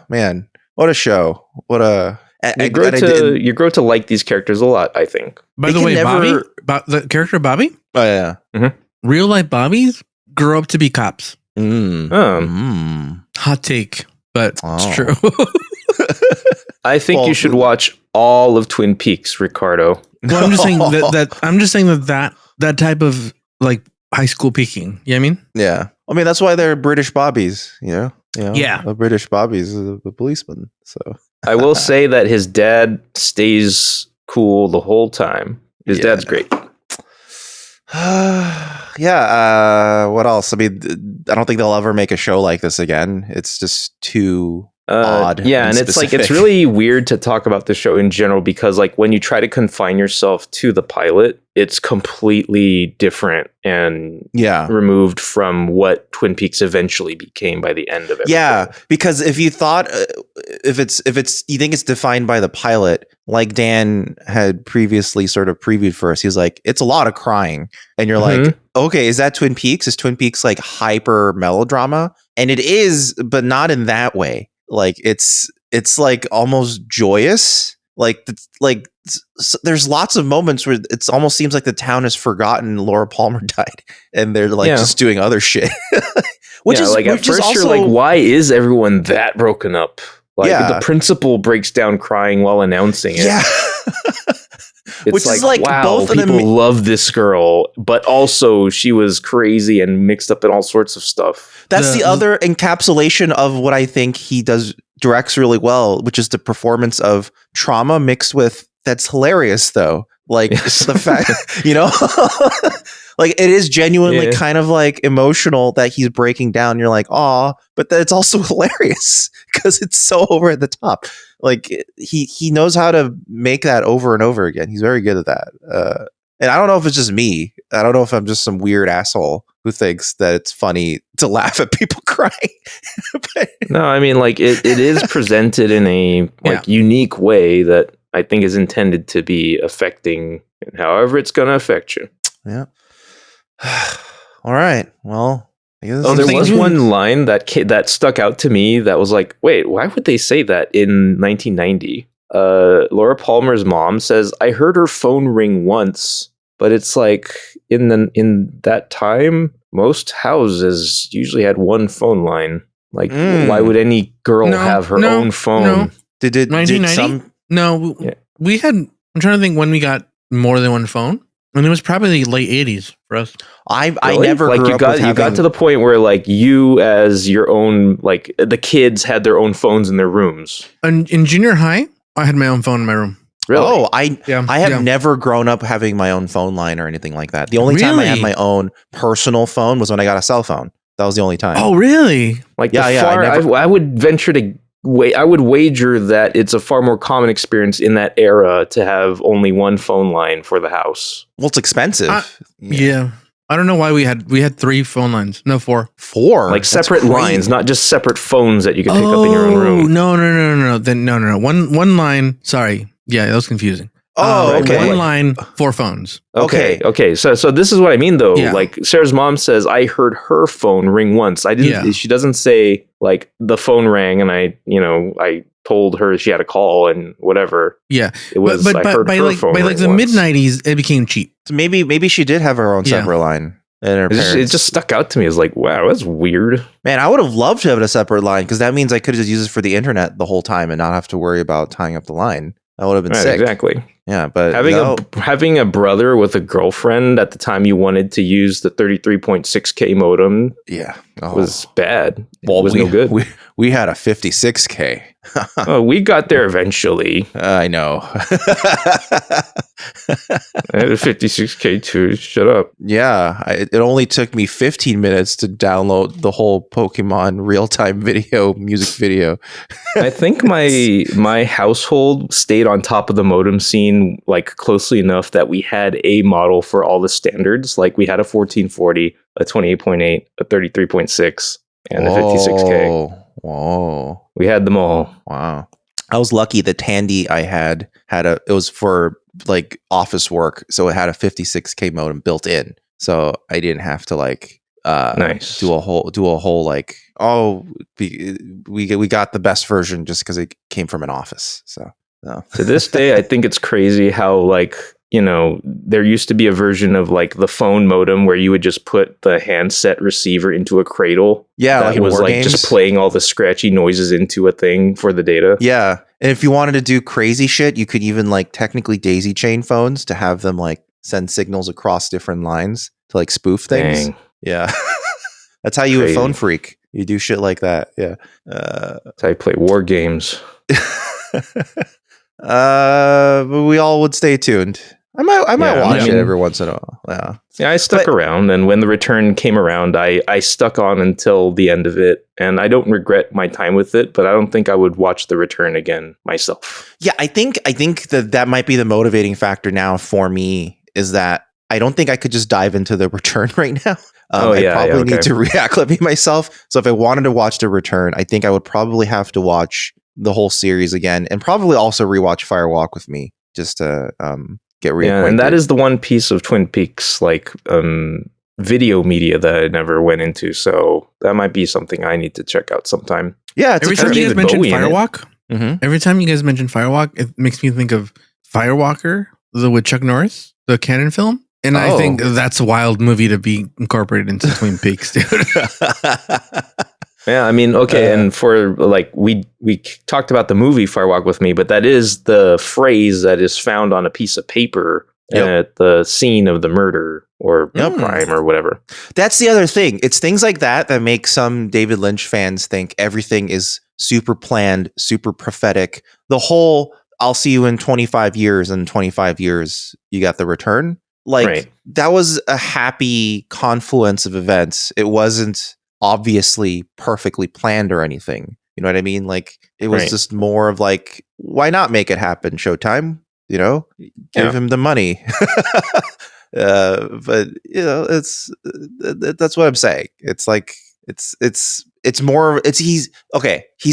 Man, what a show. What a you grow to like these characters a lot, I think. By the way, the character Bobby? Oh yeah. Mm-hmm. Real life Bobbies grow up to be cops. Hot take, but it's true. I think you should watch all of Twin Peaks, Ricardo. Well, I'm just saying that type of like high school peaking. You know what I mean? Yeah. I mean, that's why they're British Bobbies, you know? Yeah. A British Bobbies is a policeman. So I will say that his dad stays cool the whole time. His dad's great. What else? I mean, I don't think they'll ever make a show like this again. It's just too odd. Yeah, and it's like, it's really weird to talk about the show in general, because like when you try to confine yourself to the pilot, it's completely different and removed from what Twin Peaks eventually became by the end of it. Yeah, because if you thought if it's you think it's defined by the pilot, like Dan had previously sort of previewed for us, he's like, it's a lot of crying, and you're like, okay, is that Twin Peaks? Is Twin Peaks like hyper melodrama? And it is, but not in that way. Like it's like almost joyous. There's lots of moments where it almost seems like the town has forgotten Laura Palmer died, and they're like just doing other shit. Which is like at first you're like, why is everyone that broken up? Like the principal breaks down crying while announcing it. Yeah. It's which like, is like wow, both of people them love this girl, but also she was crazy and mixed up in all sorts of stuff. That's the other encapsulation of what I think he directs really well, which is the performance of trauma mixed with, that's hilarious though. Like the fact, you know, like it is genuinely kind of like emotional that he's breaking down. You're like, aw, but that it's also hilarious because it's so over at the top. Like he knows how to make that over and over again. He's very good at that. And I don't know if it's just me. I don't know if I'm just some weird asshole who thinks that it's funny to laugh at people crying. No, I mean, like it is presented in a unique way that I think is intended to be affecting, however it's going to affect you. Yeah. All right. Well, I guess there was one line that stuck out to me that was like, wait, why would they say that in 1990? Laura Palmer's mom says, I heard her phone ring once, but it's like in that time, most houses usually had one phone line. Like, why would any girl have her own phone? No. Did 1990? No, we had. I'm trying to think when we got more than one phone, and it was probably the late 80s for us. I never like grew you up got to the point where like you as your own, like the kids had their own phones in their rooms. And in junior high, I had my own phone in my room. Really? Oh, I have never grown up having my own phone line or anything like that. The only time I had my own personal phone was when I got a cell phone. That was the only time. Oh, really? Like I would venture to I would wager that it's a far more common experience in that era to have only one phone line for the house. Well, it's expensive. Yeah. I don't know why we had 3 phone lines. No, 4. 4? Like separate lines, not just separate phones that you could pick up in your own room. No. Then no. One line. Sorry. Yeah, that was confusing. Okay. One line, 4 phones. Okay. So this is what I mean, though. Yeah. Like Sarah's mom says, I heard her phone ring once. I didn't. Yeah. She doesn't say like the phone rang and I told her she had a call and whatever. Yeah. It was. But I heard by her like phone by ring like the once. mid-90s, it became cheap. So maybe she did have her own separate line. And her parents. It just stuck out to me as like, wow, that's weird. Man, I would have loved to have a separate line because that means I could have just used it for the internet the whole time and not have to worry about tying up the line. That would have been sick. Exactly. Yeah, but having a brother with a girlfriend at the time you wanted to use the 33.6K modem, was bad. Well, it was no good. We had a 56K. We got there eventually. I know. I had a 56K too. Shut up. Yeah, it only took me 15 minutes to download the whole Pokemon real-time music video. I think my household stayed on top of the modem scene like closely enough that we had a model for all the standards. Like we had a 1440, a 28.8, a 33.6, and a 56K. Whoa. We had them all. Wow. I was lucky the Tandy I had it was for like office work, so it had a 56K modem built in. So I didn't have to like nice do a whole like, we got the best version just because it came from an office. So no. To this day, I think it's crazy how like, there used to be a version of like the phone modem where you would just put the handset receiver into a cradle. Yeah, that was like games. Just playing all the scratchy noises into a thing for the data. Yeah, and if you wanted to do crazy shit, you could even like technically daisy chain phones to have them like send signals across different lines to like spoof things. Dang. Yeah, that's how you a phone freak. You do shit like that. Yeah, that's how you play war games. But we all would stay tuned. I might watch it every once in a while. Yeah, I stuck around, and when the return came around, I stuck on until the end of it, and I don't regret my time with it, but I don't think I would watch the return again myself. Yeah, I think that might be the motivating factor now for me, is that I don't think I could just dive into the return right now. I probably need to reacclimate myself. So if I wanted to watch the return, I think I would probably have to watch the whole series again, and probably also rewatch Firewalk with me just to get reacquainted. Yeah, and that is the one piece of Twin Peaks like video media that I never went into, so that might be something I need to check out sometime. Yeah, every time you guys mention Firewalk, every time you guys mention Firewalk, it makes me think of Firewalker, with Chuck Norris, the Cannon film. And I think that's a wild movie to be incorporated into Twin Peaks, dude. Yeah, I mean, okay, and for like we talked about the movie Firewalk with Me, but that is the phrase that is found on a piece of paper at the scene of the murder or crime or whatever. That's the other thing. It's things like that make some David Lynch fans think everything is super planned, super prophetic. The whole "I'll see you in 25 years," and 25 years you got the return. Like that was a happy confluence of events. It wasn't obviously perfectly planned or anything. You know what I mean? Like it was just more of like, why not make it happen? Showtime, give him the money. But it's that's what I'm saying. It's like it's more. He's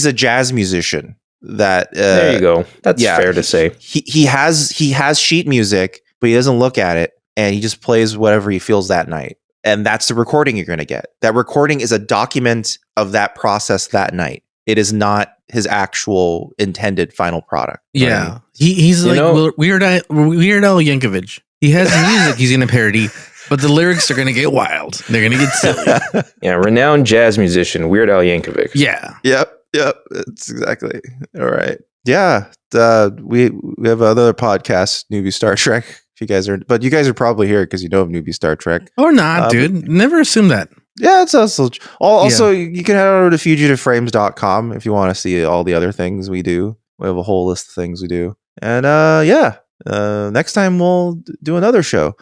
a jazz musician. That there you go. That's fair to say. He has sheet music, but he doesn't look at it, and he just plays whatever he feels that night. And that's the recording you're going to get. That recording is a document of that process that night. It is not his actual intended final product. Yeah. Right? He's like Weird Al Yankovic. He has music he's going to parody, but the lyrics are going to get wild. They're going to get silly. Yeah, renowned jazz musician, Weird Al Yankovic. Yeah. Yep. It's exactly. All right. Yeah. We have another podcast, Newbie Star Trek. You guys are probably here because you know of Newbie Star Trek. Or not, dude. Never assume that. Yeah, it's also you can head over to fugitiveframes.com if you want to see all the other things we do. We have a whole list of things we do. And next time we'll do another show.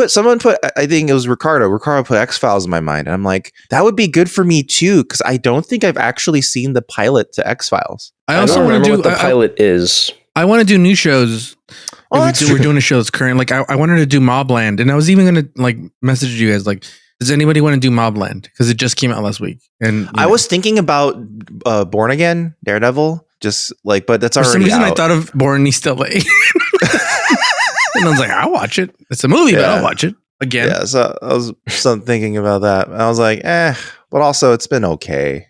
Someone put, I think it was Ricardo. Ricardo put X-Files in my mind. And I'm like, that would be good for me too, because I don't think I've actually seen the pilot to X-Files. I also want to do what the pilot is. I want to do new shows. We're doing a show that's current. Like I wanted to do Mobland, and I was even gonna like message you guys like, does anybody want to do Mobland? Because it just came out last week. And I was thinking about Born Again, Daredevil, just like, but that's already for some reason out. I thought of Born East LA. And I was like, I'll watch it. It's a movie, but I'll watch it again. Yeah, so I was thinking about that. I was like, but also it's been okay.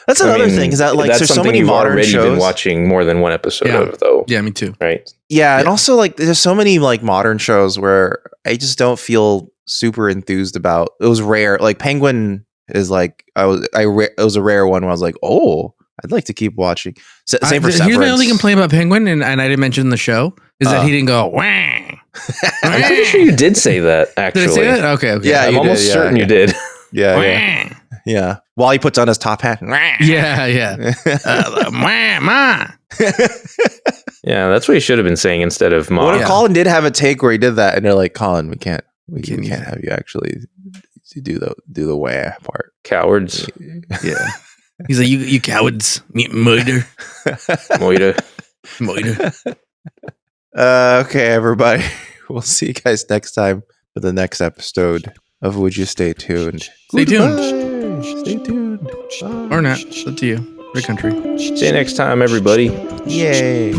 That's another thing is that like there's so many modern shows. Already been watching more than one episode of though. Yeah, me too. Right. Yeah, and also like there's so many like modern shows where I just don't feel super enthused about. It was rare. Like Penguin is like it was a rare one where I was like, oh, I'd like to keep watching. Same for Severance. Here's my only complaint about Penguin, and I didn't mention in the show, is that he didn't go, wah. I'm pretty sure you did say that, actually. Did I say that? Okay. Yeah, I'm almost certain you did. Yeah. While he puts on his top hat. Yeah. Yeah, that's what he should have been saying instead of mom. What if Colin did have a take where he did that, and they're like, Colin, we can't have you actually do the wah part. Cowards. Yeah. He's like, you cowards, moiter. Okay, everybody. We'll see you guys next time for the next episode of Would You Stay Tuned. Stay tuned. Stay tuned. Bye. Or not. It's up to you. Free country. See you next time, everybody. Yay.